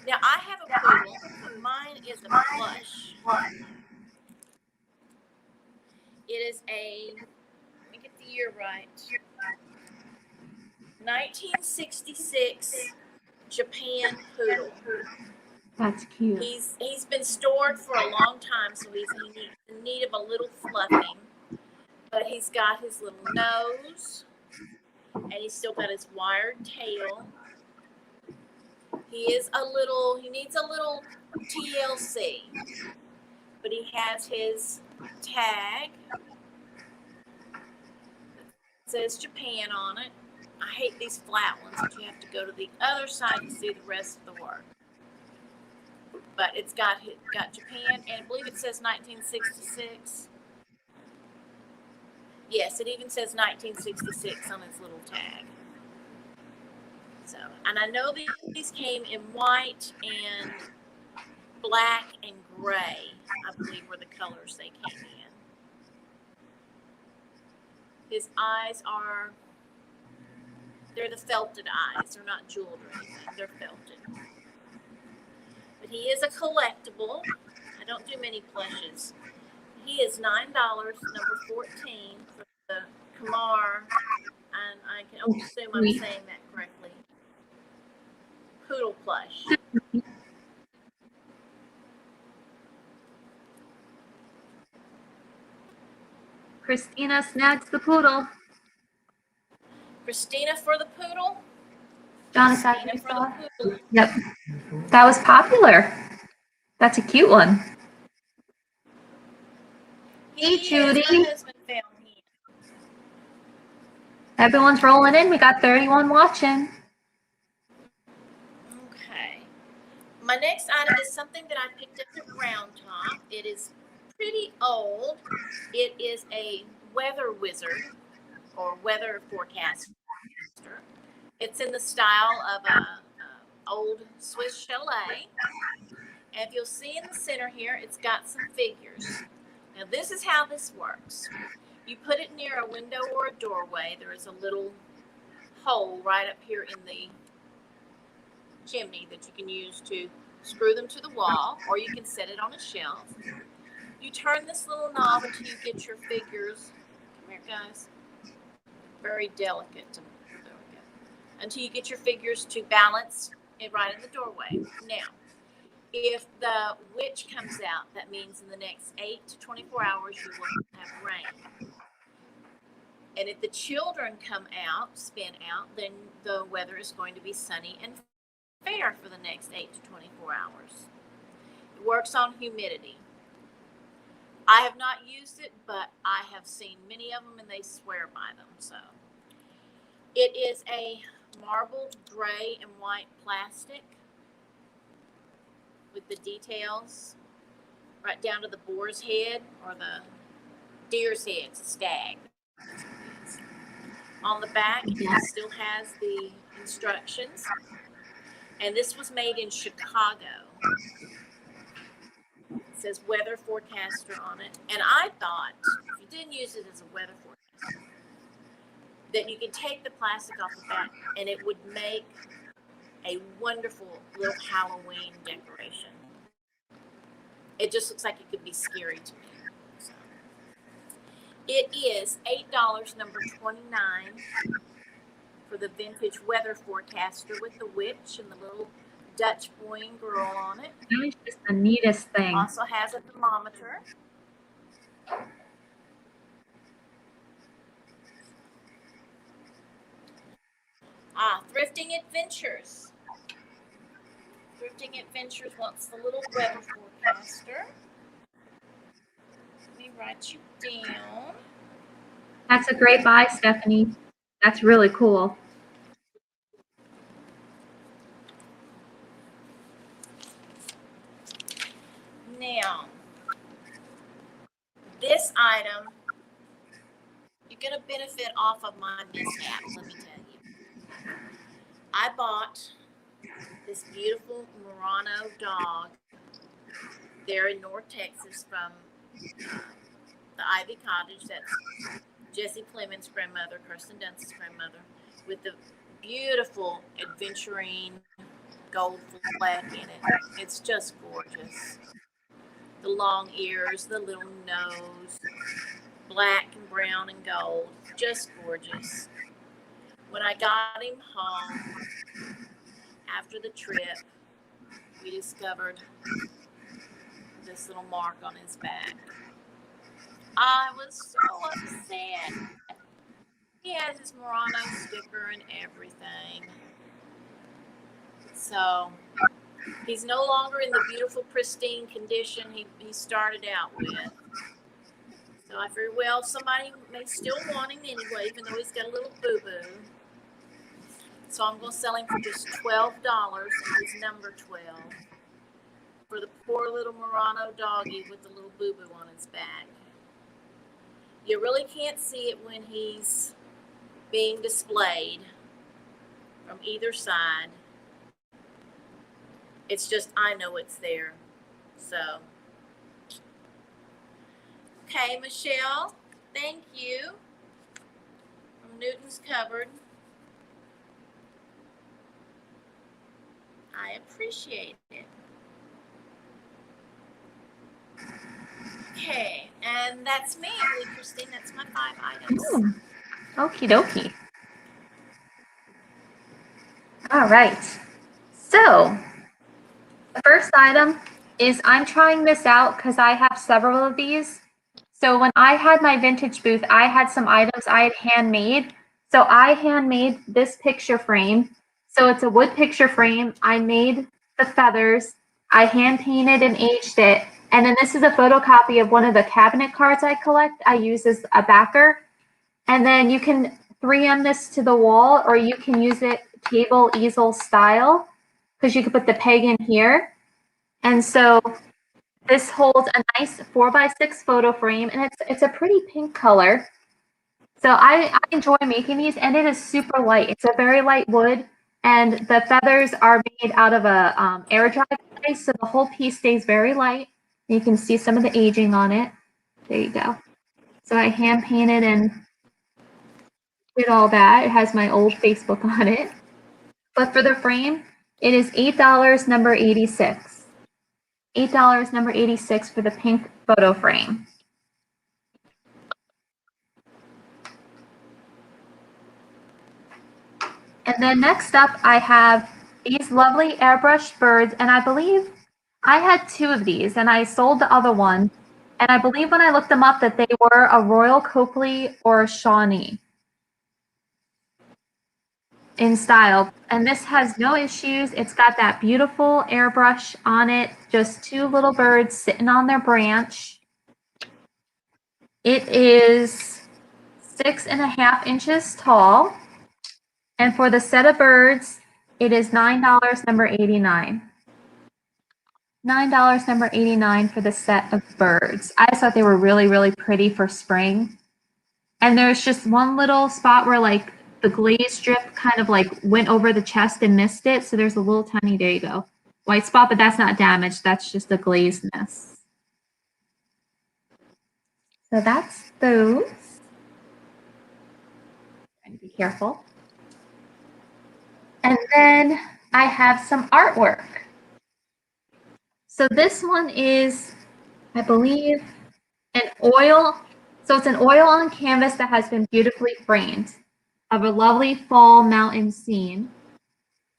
Now I have a poodle, but mine is a plush. It is let me get the year right. 1966 Japan Poodle. That's cute. He's been stored for a long time, so he's in need of a little fluffing. But he's got his little nose, and he's still got his wired tail. He needs a little TLC, but he has his tag that says Japan on it. I hate these flat ones, but you have to go to the other side to see the rest of the work. But it's got Japan, and I believe it says 1966. Yes, it even says 1966 on its little tag. So, and I know these came in white and black and gray, I believe, were the colors they came in. His eyes are, they're the felted eyes. They're not jeweled or anything. They're felted. But he is a collectible. I don't do many plushes. He is $9, number 14, for the Kamar, and I can assume I'm saying that correctly, Poodle plush. Christina snags the poodle. Christina for the poodle. Jonathan, Christina for the poodle. Yep, that was popular. That's a cute one. Hey, Judy. My husband found him. Everyone's rolling in. We got 31 watching. Okay. My next item is something that I picked up at Round Top. It is pretty old. It is a weather wizard or weather forecaster. It's in the style of a old Swiss chalet. And if you'll see in the center here, it's got some figures. Now this is how this works. You put it near a window or a doorway. There is a little hole right up here in the chimney that you can use to screw them to the wall, or you can set it on a shelf. You turn this little knob until you get your figures. Come here, guys. Very delicate. There we go. Until you get your figures to balance it right in the doorway. Now, if the witch comes out, that means in the next 8 to 24 hours you will have rain. And if the children come out, spin out, then the weather is going to be sunny and fair for the next 8 to 24 hours. It works on humidity. I have not used it, but I have seen many of them and they swear by them. So it is a marbled gray and white plastic with the details right down to the boar's head or the deer's head, it's a stag. On the back, it still has the instructions. And this was made in Chicago. It says weather forecaster on it. And I thought, if you didn't use it as a weather forecaster, that you could take the plastic off the back and it would make a wonderful little Halloween decoration. It just looks like it could be scary to me. So, it is $8, number 29, for the vintage weather forecaster with the witch and the little Dutch boy and girl on it. That is just the neatest thing. Also has a thermometer. Thrifting Adventures. Thrifting Adventures wants the little weather forecaster. Let me write you down. That's a great buy, Stephanie. That's really cool. Now, this item, you're going to benefit off of my mishap, let me tell you. I bought this beautiful Murano dog there in North Texas from the Ivy Cottage. That's Jessie Clemens' grandmother, Kirsten Dunst's grandmother, with the beautiful adventurine gold fleck in it. It's just gorgeous. The long ears, the little nose, black and brown and gold, just gorgeous. When I got him home after the trip, we discovered this little mark on his back. I was so upset. He has his Murano sticker and everything. So he's no longer in the beautiful, pristine condition he started out with. So I figured, well, somebody may still want him anyway, even though he's got a little boo-boo. So I'm going to sell him for just $12, and he's number 12. For the poor little Murano doggy with the little boo-boo on his back. You really can't see it when he's being displayed from either side. It's just, I know it's there. So Okay, Michelle, thank you. From Newton's Cupboard. I appreciate it. Okay, and that's me, I believe, Christine. That's my 5 items. Okie dokie. All right. So the first item is I'm trying this out because I have several of these. So when I had my vintage booth, I had some items I had handmade. So I handmade this picture frame. So it's a wood picture frame. I made the feathers. I hand painted and aged it. And then this is a photocopy of one of the cabinet cards I collect. I use as a backer. And then you can 3M this to the wall, or you can use it table easel style, because you can put the peg in here. And so this holds a nice 4x6 photo frame, and it's a pretty pink color. So I enjoy making these, and it is super light. It's a very light wood, and the feathers are made out of a air dry clay, so the whole piece stays very light. You can see some of the aging on it. There you go. So I hand painted and did all that. It has my old Facebook on it. But for the frame, it is $8, number 86. $8, number 86 for the pink photo frame. And then next up, I have these lovely airbrushed birds, and I believe I had 2 of these, and I sold the other one. And I believe when I looked them up that they were a Royal Copley or a Shawnee in style. And this has no issues. It's got that beautiful airbrush on it, just 2 little birds sitting on their branch. It is 6.5 inches tall. And for the set of birds, it is $9, number 89. $9, number 89 for the set of birds. I just thought they were really, really pretty for spring. And there's just one little spot where like the glaze strip kind of like went over the chest and missed it. So there's a little tiny, there you go, white spot, but that's not damaged. That's just a glaze miss. So that's those. Trying to be careful. And then I have some artwork. So this one is, I believe, an oil. So it's an oil on canvas that has been beautifully framed of a lovely fall mountain scene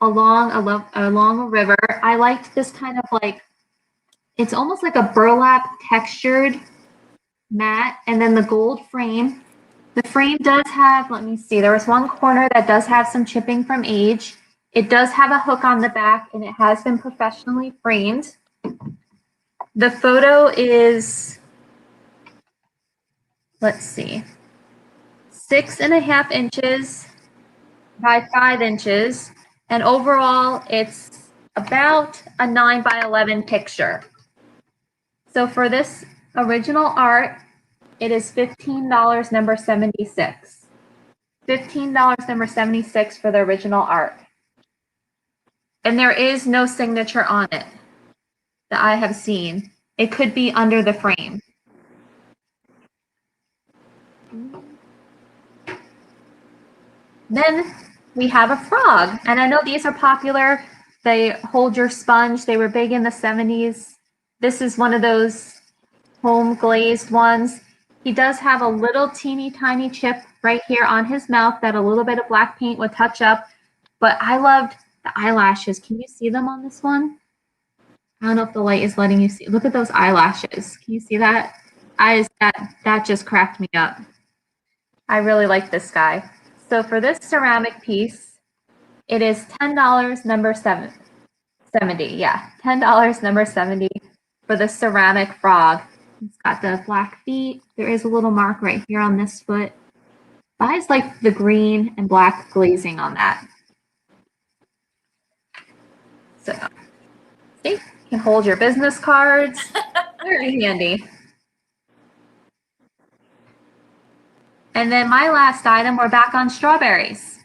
along a river. I liked this kind of like, it's almost like a burlap textured mat, and then the gold frame. The frame does have, let me see, there was one corner that does have some chipping from age. It does have a hook on the back, and it has been professionally framed. The photo is, let's see, 6.5 inches by 5 inches. And overall, it's about a 9 by 11 picture. So for this original art, it is $15, number 76. $15, number 76 for the original art. And there is no signature on it that I have seen. It could be under the frame. Then we have a frog. And I know these are popular. They hold your sponge. They were big in the 70s. This is one of those home glazed ones. He does have a little teeny tiny chip right here on his mouth that a little bit of black paint would touch up. But I loved the eyelashes. Can you see them on this one? I don't know if the light is letting you see. Look at those eyelashes. Can you see that? That just cracked me up. I really like this guy. So for this ceramic piece, it is $10, number 70. Yeah, $10, number 70 for the ceramic frog. It's got the black feet. There is a little mark right here on this foot. I just like the green and black glazing on that. So, see, you can hold your business cards. Very handy. And then my last item, we're back on strawberries.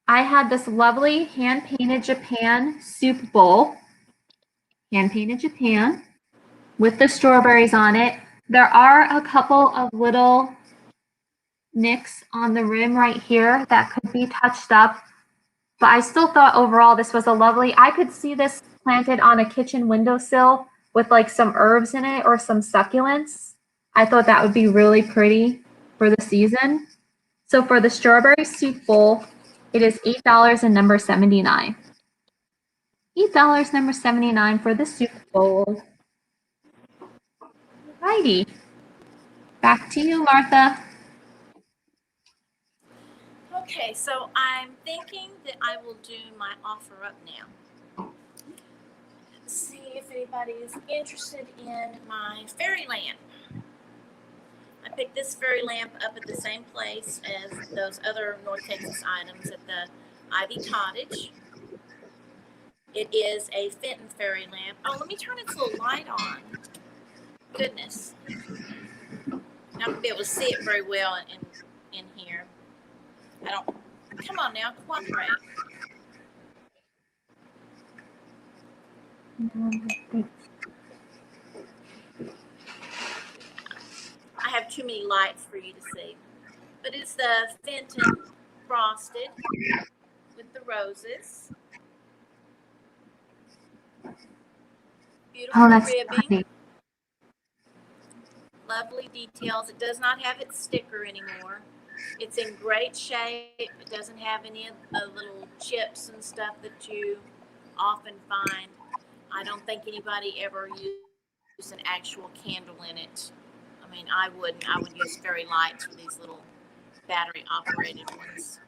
I had this lovely hand-painted Japan soup bowl, hand-painted Japan, with the strawberries on it. There are a couple of little nicks on the rim right here that could be touched up, but I still thought overall this was a lovely, I could see this planted on a kitchen windowsill with like some herbs in it or some succulents. I thought that would be really pretty for the season. So for the strawberry soup bowl, it is $8 and number 79. $8, number 79 for the soup bowl. Alrighty. Back to you, Martha. Okay, so I'm thinking that I will do my offer up now. See if anybody is interested in my fairy lamp. I picked this fairy lamp up at the same place as those other North Texas items at the Ivy Cottage. It is a Fenton fairy lamp. Oh, let me turn its little light on. Goodness. Not going to be able to see it very well in here. I don't. Come on now, cooperate. I have too many lights for you to see. But it's the Fenton frosted with the roses. Beautiful ribbing. Funny. Lovely details. It does not have its sticker anymore. It's in great shape. It doesn't have any of the little chips and stuff that you often find. I don't think anybody ever used an actual candle in it. I mean, I wouldn't. I would use fairy lights for these little battery operated ones.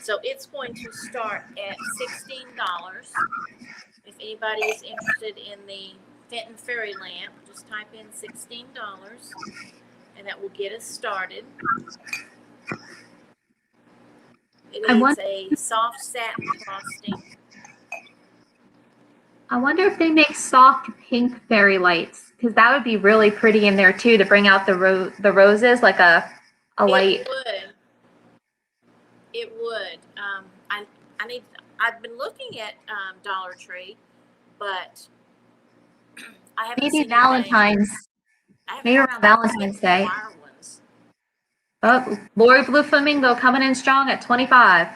So it's going to start at $16. If anybody is interested in the Fenton fairy lamp, just type in $16 and that will get us started. It is a soft satin frosting. I wonder if they make soft pink fairy lights, because that would be really pretty in there too to bring out the roses, like a light. It would. I've been looking at Dollar Tree, but I haven't Maybe seen Valentine's. Maybe around Valentine's Day. Oh, Lori Blue Flamingo coming in strong at 25.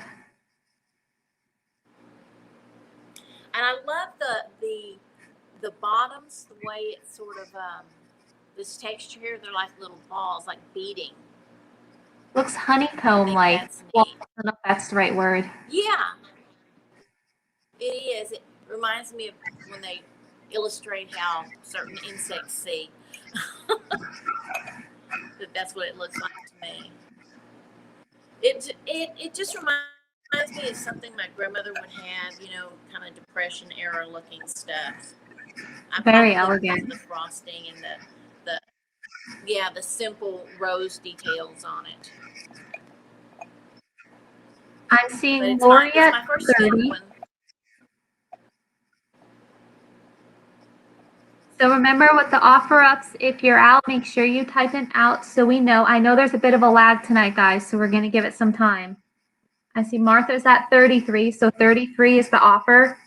And I love the bottoms, the way it's sort of this texture here. They're like little balls, like beading. Looks honeycomb-like. Well, I don't know if that's the right word. Yeah, it is. It reminds me of when they illustrate how certain insects see. That's what it looks like to me. It just reminds me of something my grandmother would have, you know, kind of Depression era looking stuff. Very elegant. The frosting and the simple rose details on it. I'm seeing Lori at 30. So remember with the offer ups, if you're out, make sure you type in out so we know. I know there's a bit of a lag tonight, guys, so we're going to give it some time. I see Martha's at 33, so 33 is the offer.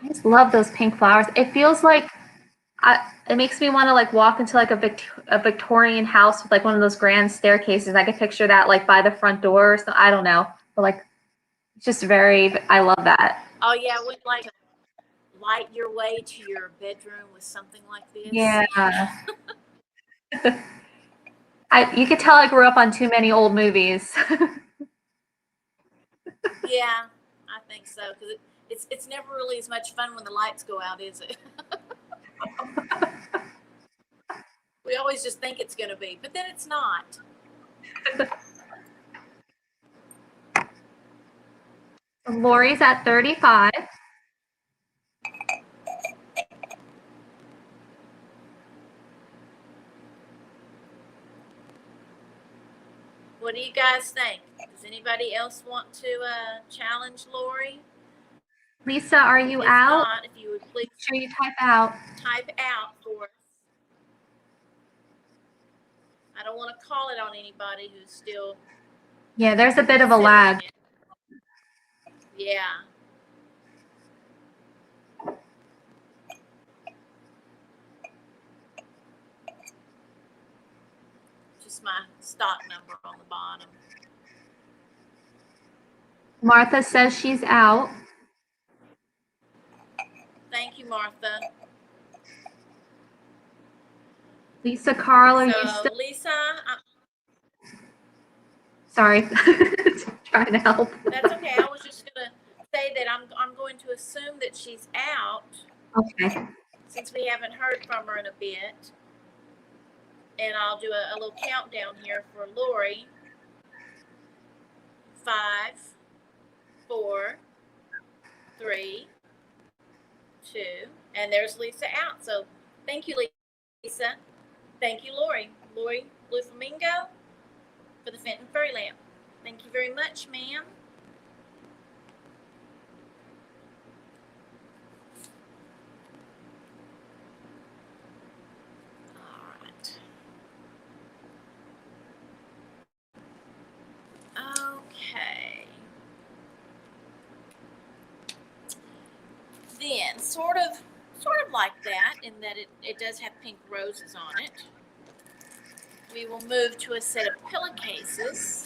I just love those pink flowers. It feels like, it makes me want to like walk into like a Victorian house with like one of those grand staircases. I could picture that like by the front door. So I don't know, but like, it's just very, I love that. Oh yeah, I would like to light your way to your bedroom with something like this. Yeah. You could tell I grew up on too many old movies. Yeah, I think so, because it's never really as much fun when the lights go out, is it? We always just think it's going to be, but then it's not. Lori's at 35. What do you guys think? Does anybody else want to challenge Lori? Lisa, are you if out? Not, if you would please make sure you type out. Type out for us. I don't want to call it on anybody who's still. Yeah, there's a bit of a lag. Yeah. my stock number on the bottom. Martha says she's out. Thank you, Martha. Lisa Carl, are you So, still? Lisa, Sorry, trying to help. that's okay. I was just gonna say that I'm going to assume that she's out Okay. since we haven't heard from her in a bit. And I'll do a little countdown here for Lori. 5, 4, 3, 2, and there's Lisa out. So thank you, Lisa. Thank you, Lori. Lori Blue Flamingo for the Fenton Furry Lamp. Thank you very much, ma'am. Okay. Then, sort of like that, in that it does have pink roses on it. We will move to a set of pillowcases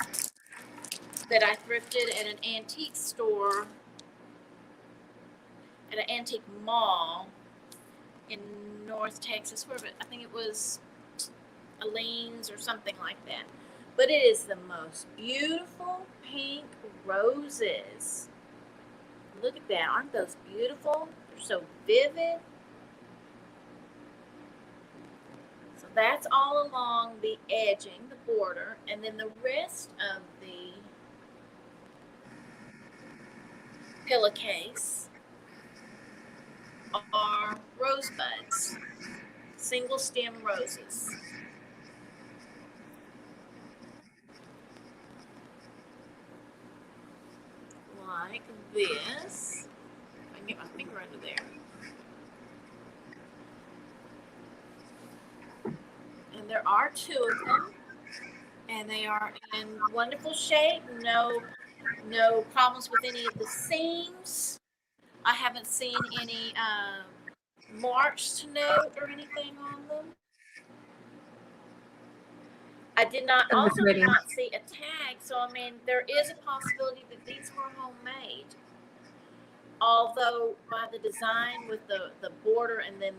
that I thrifted at an antique store, at an antique mall in North Texas. I think it was Aleene's or something like that. But it is the most beautiful pink roses. Look at that. Aren't those beautiful? They're so vivid. So that's all along the edging, the border, and then the rest of the pillowcase are rosebuds, single stem roses. Like this. I can get my finger under there. And there are 2 of them, and they are in wonderful shape. No problems with any of the seams. I haven't seen any marks to note or anything on them. I did not see a tag, so I mean there is a possibility that these were homemade. Although by the design with the border and then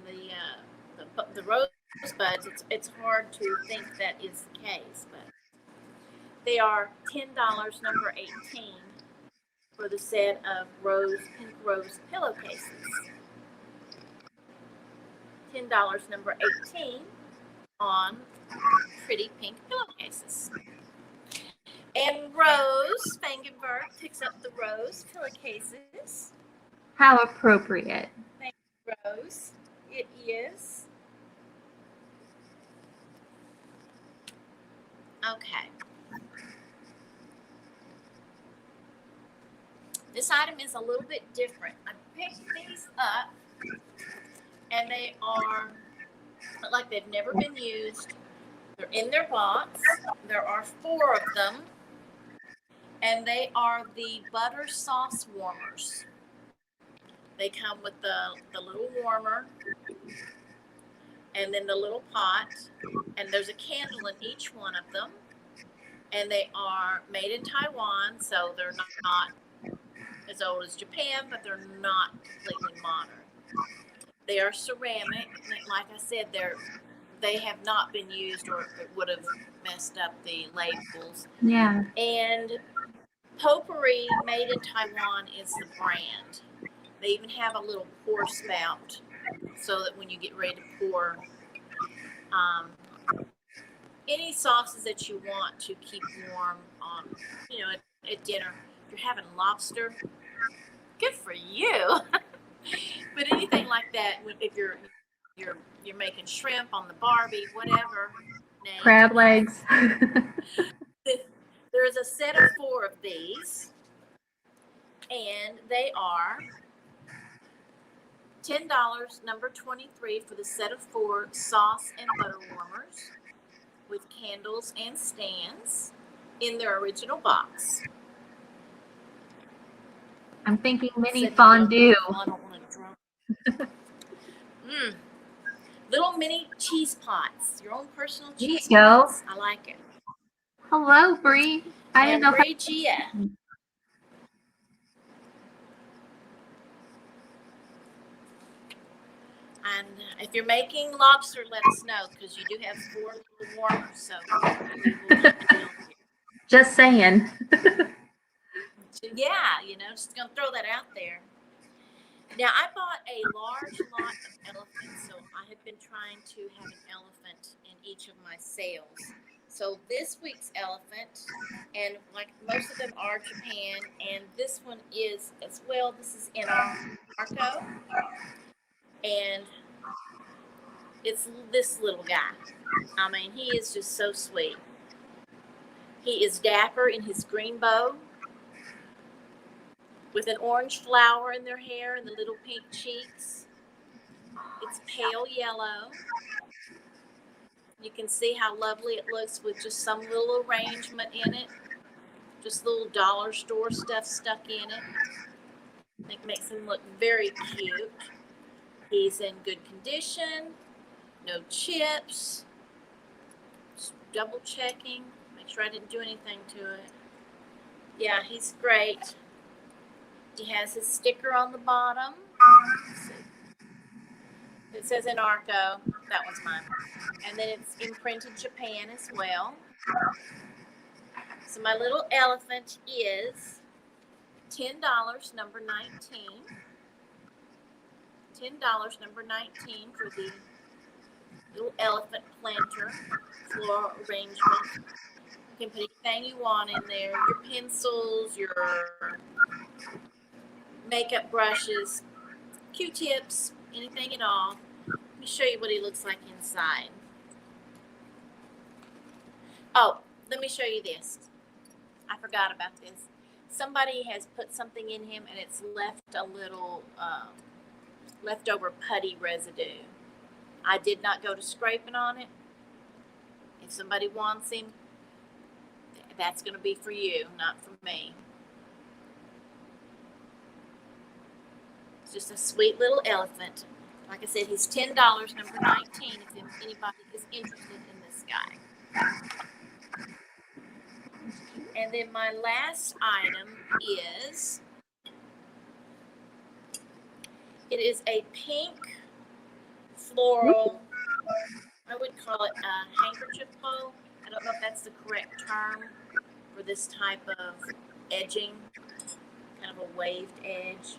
the rosebuds, it's hard to think that is the case. But they are $10, number 18, for the set of pink rose pillowcases. $10, number 18, on pretty pink pillowcases. And Rose Fangenberg picks up the rose pillowcases. How appropriate. Thank you, Rose. It is. Okay. This item is a little bit different. I picked these up, and they are like they've never been used. They're in their box. There are 4 of them, and they are the butter sauce warmers. They come with the little warmer, and then the little pot, and there's a candle in each one of them, and they are made in Taiwan, so they're not as old as Japan, but they're not completely modern. They are ceramic, and like I said, they have not been used, or it would have messed up the labels. Yeah. And Potpourri Made in Taiwan is the brand. They even have a little pour spout so that when you get ready to pour any sauces that you want to keep warm on, at dinner. If you're having lobster, good for you. But anything like that, if you're making shrimp on the Barbie, whatever. Crab legs. There is a set of 4 of these, and they are $10, number 23, for the set of 4 sauce and butter warmers with candles and stands in their original box. I'm thinking mini fondue. I don't want to drop. Little mini cheese pots, your own personal cheese pots. I like it. Hello, Bree. I didn't And know if Regia. And if you're making lobster, let us know, because you do have 4 little warmers, so we will keep it down here. Just saying. So, yeah, just gonna throw that out there. Now, I bought a large lot of elephants, so I have been trying to have an elephant in each of my sales. So this week's elephant, and like most of them are Japan, and this one is as well. This is in Arco, and it's this little guy. I mean, he is just so sweet. He is dapper in his green bow, with an orange flower in their hair and the little pink cheeks. It's pale yellow. You can see how lovely it looks with just some little arrangement in it. Just little dollar store stuff stuck in it. I think makes him look very cute. He's in good condition. No chips. Just double checking. Make sure I didn't do anything to it. Yeah, he's great. He has his sticker on the bottom. It says in Arco. That one's mine. And then it's imprinted Japan as well. So my little elephant is $10, number 19. $10, number 19 for the little elephant planter floral arrangement. You can put anything you want in there. Your pencils, your makeup brushes, Q-tips, anything at all. Let me show you what he looks like inside. Oh, let me show you this. I forgot about this. Somebody has put something in him and it's left a little leftover putty residue. I did not go to scraping on it. If somebody wants him, that's going to be for you, not for me. It's just a sweet little elephant. Like I said, he's $10, number 19, if anybody is interested in this guy. And then my last item is, it is a pink floral, I would call it a handkerchief bow. I don't know if that's the correct term for this type of edging, kind of a waved edge.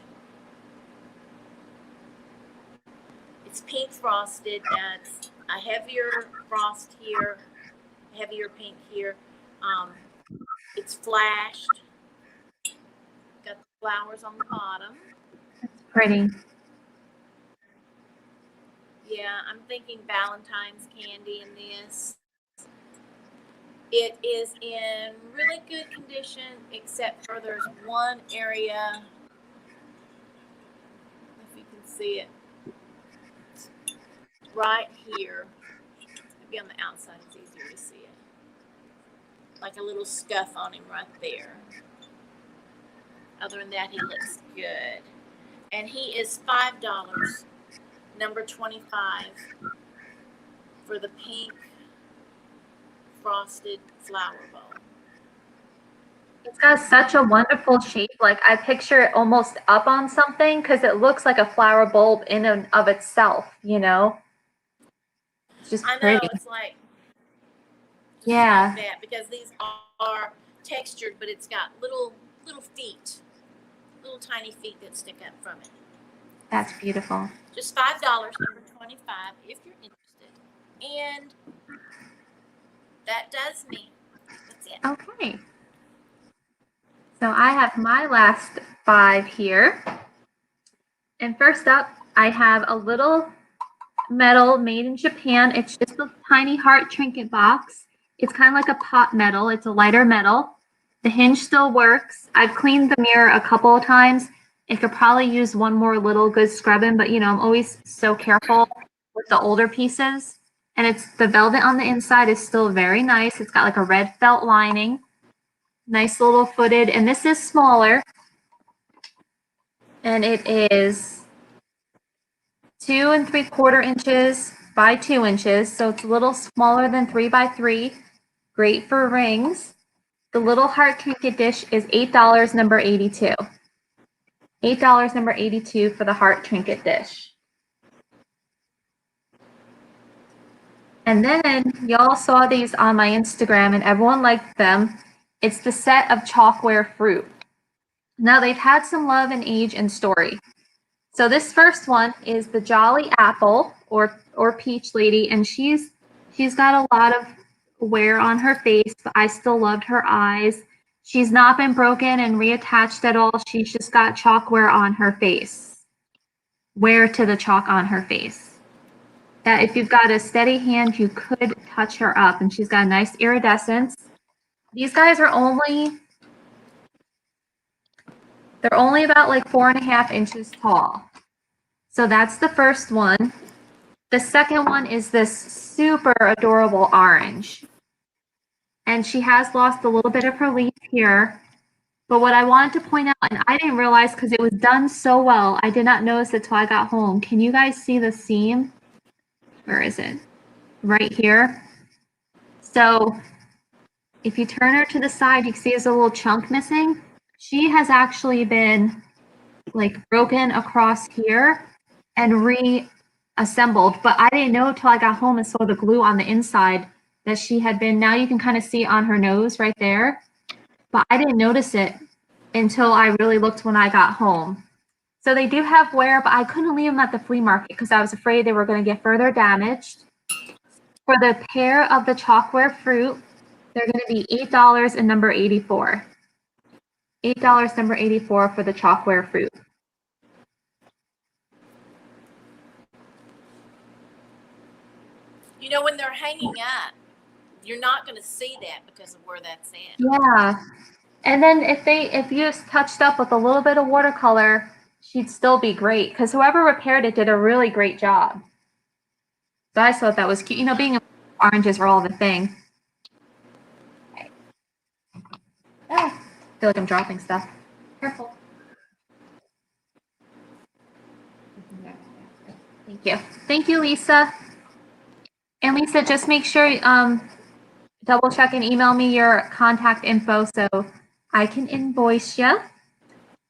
It's pink frosted. It's a heavier frost here, heavier pink here. It's flashed. Got the flowers on the bottom. That's pretty. Yeah, I'm thinking Valentine's candy in this. It is in really good condition, except for there's one area, if you can see it, right here. Maybe on the outside it's easier to see it. Like a little scuff on him right there. Other than that, he looks good. And he is $5, number 25, for the pink frosted flower bow. It's got such a wonderful shape. Like I picture it almost up on something because it looks like a flower bulb in and of itself, you know? It's just I know, pretty. it's like, Yeah. like that, because these are textured, but it's got little feet, little tiny feet that stick up from it. That's beautiful. Just $5, number 25, if you're interested. And that does me. That's it. Okay. So I have my last 5 here. And first up, I have a little medal made in Japan. It's just a tiny heart trinket box. It's kind of like a pot medal. It's a lighter metal. The hinge still works. I've cleaned the mirror a couple of times. It could probably use one more little good scrubbing, but you know, I'm always so careful with the older pieces. And it's the velvet on the inside is still very nice. It's got like a red felt lining. Nice little footed, and this is smaller. And it is 2 3/4 inches by 2 inches. So it's a little smaller than 3 by 3. Great for rings. The little heart trinket dish is $8, number 82. $8, number 82 for the heart trinket dish. And then y'all saw these on my Instagram and everyone liked them. It's the set of chalkware fruit. Now they've had some love and age and story. So this first one is the Jolly Apple or Peach Lady, and she's got a lot of wear on her face, but I still loved her eyes. She's not been broken and reattached at all. She's just got chalk wear on her face. Wear to the chalk on her face. That if you've got a steady hand, you could touch her up, and she's got a nice iridescence. These guys are only about like 4.5 inches tall. So that's the first one. The second one is this super adorable orange. And she has lost a little bit of her leaf here. But what I wanted to point out, and I didn't realize because it was done so well, I did not notice it till I got home. Can you guys see the seam? Where is it? Right here. So if you turn her to the side, you can see there's a little chunk missing. She has actually been like broken across here and reassembled, but I didn't know until I got home and saw the glue on the inside that she had been. Now you can kind of see on her nose right there, but I didn't notice it until I really looked when I got home. So they do have wear, but I couldn't leave them at the flea market because I was afraid they were going to get further damaged. For the pair of the chalkware fruit, they're going to be $8 and number 84. $8, number 84 for the chalkware fruit. You know, when they're hanging up, you're not going to see that because of where that's at. Yeah. And then if you just touched up with a little bit of watercolor, she'd still be great because whoever repaired it did a really great job. So I thought that was cute. You know, being oranges were all the thing. Okay. Ah, I feel like I'm dropping stuff. Careful. Thank you. Thank you, Lisa. And Lisa, just make sure double check and email me your contact info so I can invoice you.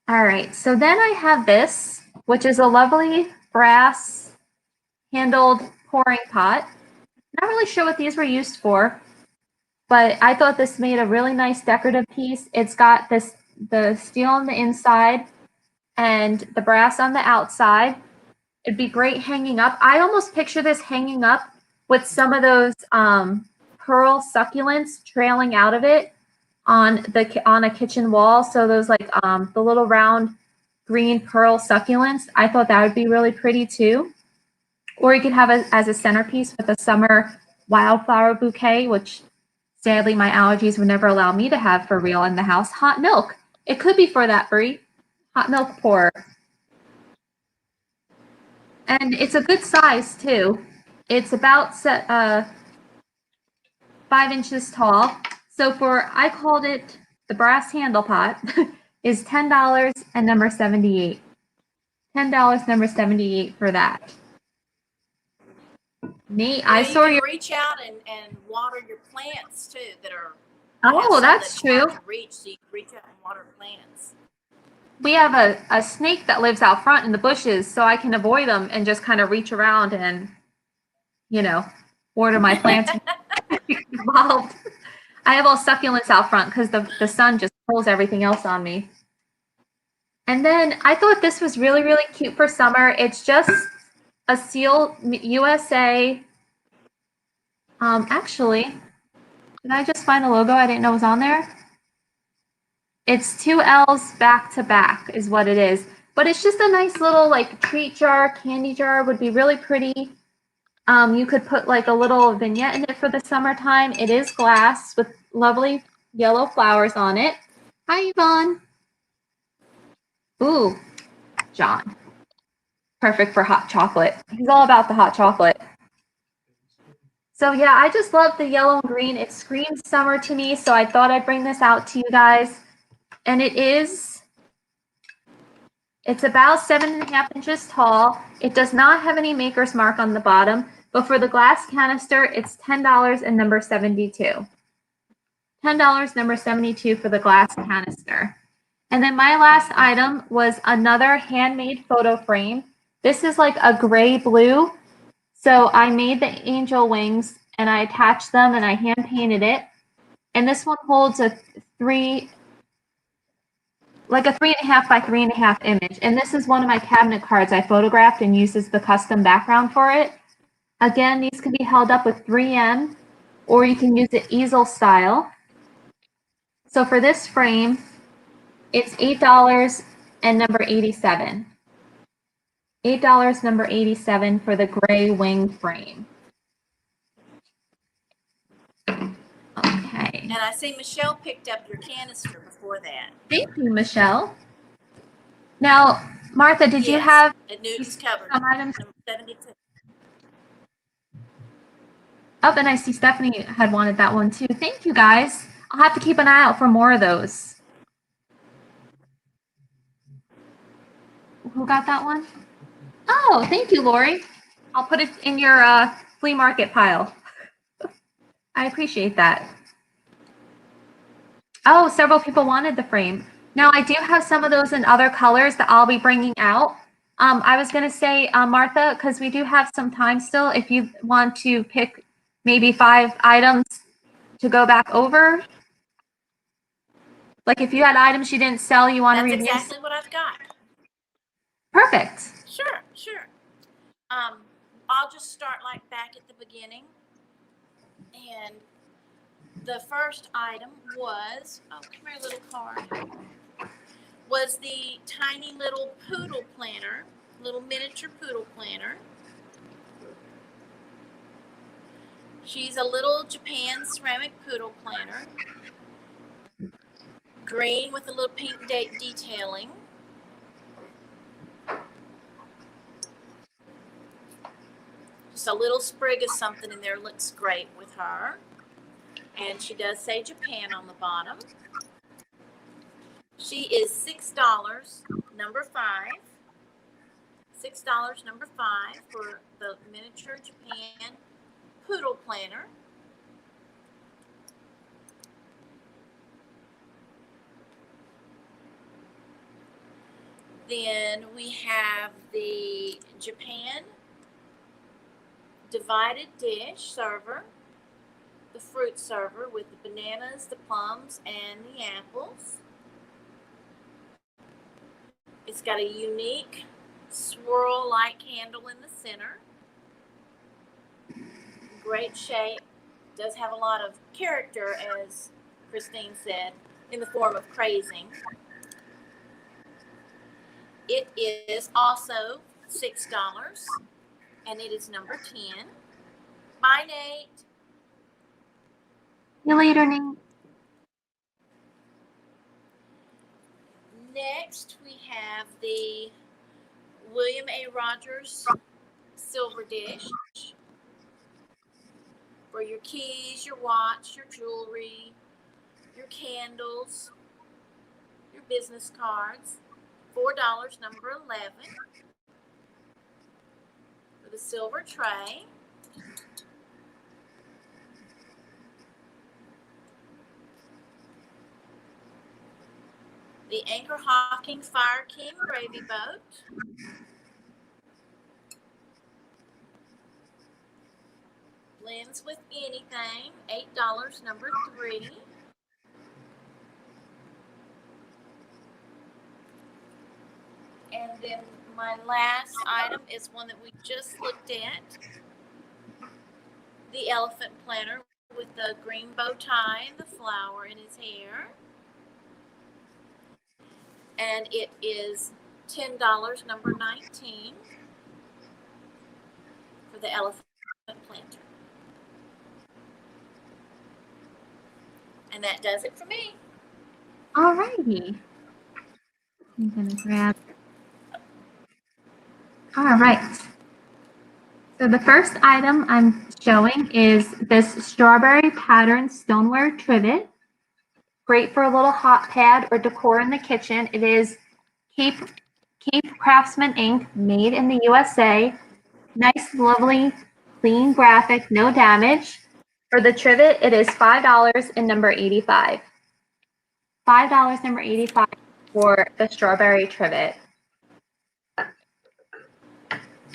All right, so then I have this, which is a lovely brass handled pouring pot. Not really sure what these were used for, but I thought this made a really nice decorative piece. It's got the steel on the inside and the brass on the outside. It'd be great hanging up. I almost picture this hanging up with some of those pearl succulents trailing out of it on a kitchen wall. So those like the little round green pearl succulents. I thought that would be really pretty too. Or you could have it as a centerpiece with a summer wildflower bouquet, which sadly my allergies would never allow me to have for real in the house. Hot milk. It could be for that, Brie. Hot milk pour. And it's a good size too. It's about 5 inches tall. So I called it the brass handle pot is $10 and number 78. $10, number 78 for that. Nate, I saw you reach out and water your plants too that are. Oh, that's true. To reach, so you can reach out and water plants. We have a snake that lives out front in the bushes, so I can avoid them and just kind of reach around and, you know, water my plants. Involved. I have all succulents out front because the sun just pulls everything else on me. And then I thought this was really, really cute for summer. It's just a seal USA. Actually, did I just find a logo I didn't know was on there? It's 2 L's back to back is what it is. But it's just a nice little like treat jar, candy jar would be really pretty. You could put like a little vignette in it for the summertime. It is glass with lovely yellow flowers on it. Hi, Yvonne. Ooh, John. Perfect for hot chocolate. He's all about the hot chocolate. So yeah, I just love the yellow and green. It screams summer to me, so I thought I'd bring this out to you guys. And it's about 7.5 inches tall. It does not have any maker's mark on the bottom, but for the glass canister, it's $10 and number 72. $10, number 72 for the glass canister. And then my last item was another handmade photo frame. This is like a gray blue. So I made the angel wings and I attached them and I hand painted it. And this one holds a 3.5 by 3.5 image. And this is one of my cabinet cards I photographed and uses the custom background for it. Again, these can be held up with 3M or you can use it easel style. So for this frame, it's $8 and number 87. $8, number 87 for the gray wing frame. Okay. And I see Michelle picked up your canister before that. Thank you, Michelle. Now, Martha, did you have at Newton's Cupboard, some items? number 72. Oh, and I see Stephanie had wanted that one too. Thank you, guys. I'll have to keep an eye out for more of those. Who got that one? Oh, thank you, Lori. I'll put it in your flea market pile. I appreciate that. Oh, several people wanted the frame. Now, I do have some of those in other colors that I'll be bringing out. I was going to say, Martha, because we do have some time still, if you want to pick maybe 5 items to go back over. Like if you had items you didn't sell, you want to review. That's exactly what I've got. Perfect. Sure, sure. I'll just start like back at the beginning. And the first item was, oh, come here, little card, was the tiny little poodle planner, little miniature poodle planner. She's a little Japan ceramic poodle planner, green with a little pink detailing. Just a little sprig of something in there looks great with her. And she does say Japan on the bottom. She is $6, number 5. $6, number 5 for the miniature Japan poodle planner. Then we have the Japan divided dish server, the fruit server with the bananas, the plums, and the apples. It's got a unique swirl-like handle in the center. Great shape. Does have a lot of character, as Christine said, in the form of crazing. It is also $6, and it is number 10. Bye, Nate. See you later, Nate. Next, we have the William A. Rogers silver dish for your keys, your watch, your jewelry, your candles, your business cards. $4, number 11 for the silver tray. The Anchor Hawking Fire King gravy boat. Blends with anything. $8, number 3. And then my last item is one that we just looked at. The elephant planner with the green bow tie and the flower in his hair. And it is $10, number 19 for the elephant planter. And that does it for me. All righty. I'm going to grab. All right. So the first item I'm showing is this strawberry pattern stoneware trivet. Great for a little hot pad or decor in the kitchen. It is Cape Craftsman ink, made in the USA. Nice, lovely, clean graphic, no damage. For the trivet, it is $5 and number 85. $5, number 85 for the strawberry trivet.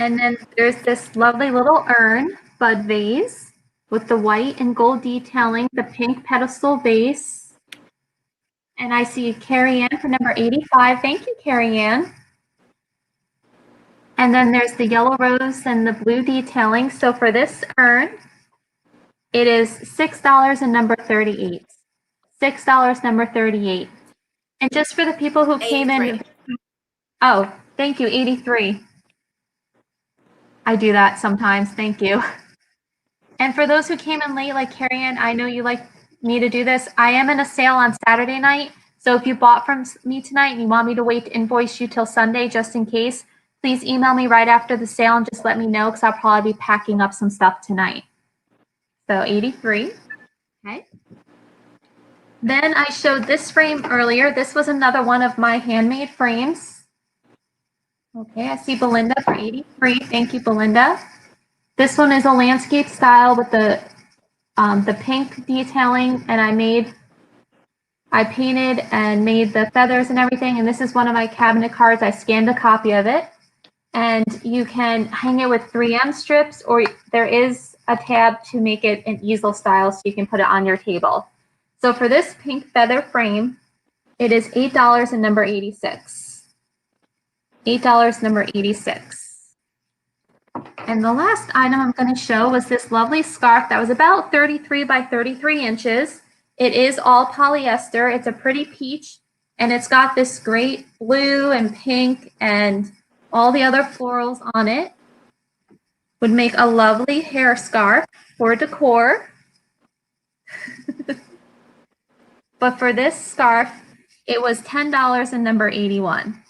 And then there's this lovely little urn, bud vase, with the white and gold detailing, the pink pedestal base. And I see Carrie Ann for number 85. Thank you, Carrie Ann. And then there's the yellow rose and the blue detailing. So for this urn, it is $6 and number 38. $6, number 38. And just for the people who came in. Oh, thank you, 83. I do that sometimes. Thank you. And for those who came in late, like Carrie Ann, I know you like me to do this. I am in a sale on Saturday night. So if you bought from me tonight and you want me to wait to invoice you till Sunday, just in case, please email me right after the sale and just let me know because I'll probably be packing up some stuff tonight. So 83. Okay. Then I showed this frame earlier. This was another one of my handmade frames. Okay, I see Belinda for 83. Thank you, Belinda. This one is a landscape style with the pink detailing, and I painted and made the feathers and everything. And this is one of my cabinet cards. I scanned a copy of it, and you can hang it with 3M strips, or there is a tab to make it an easel style, so you can put it on your table. So for this pink feather frame, it is $8 and number 86. $8, number 86. And the last item I'm going to show was this lovely scarf that was about 33 by 33 inches. It is all polyester. It's a pretty peach, and it's got this great blue and pink and all the other florals on it. Would make a lovely hair scarf for decor. But for this scarf, it was $10 and number 81.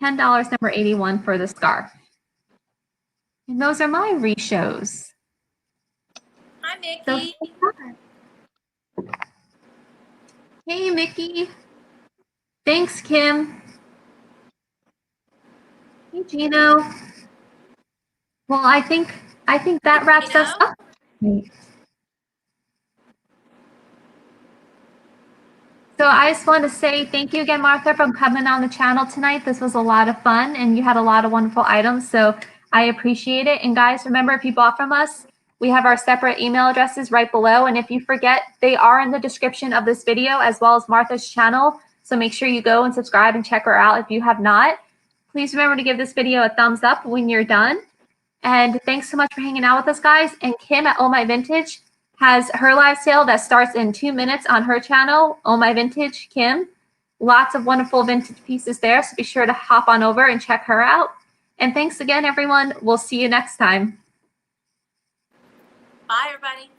$10, number 81 for the scarf. And those are my re-shows. Hi, Mickey. So, hey, Mickey. Thanks, Kim. Hey, Gino. Well, I think that wraps us up. So I just want to say thank you again, Martha, for coming on the channel tonight. This was a lot of fun, and you had a lot of wonderful items, so I appreciate it. And guys, remember, if you bought from us, we have our separate email addresses right below, and if you forget, they are in the description of this video, as well as Martha's channel, so make sure you go and subscribe and check her out if you have not. Please remember to give this video a thumbs up when you're done. And thanks so much for hanging out with us, guys. And Kim at Oh My Vintage has her live sale that starts in 2 minutes on her channel, Oh My Vintage Kim. Lots of wonderful vintage pieces there, so be sure to hop on over and check her out. And thanks again, everyone. We'll see you next time. Bye, everybody.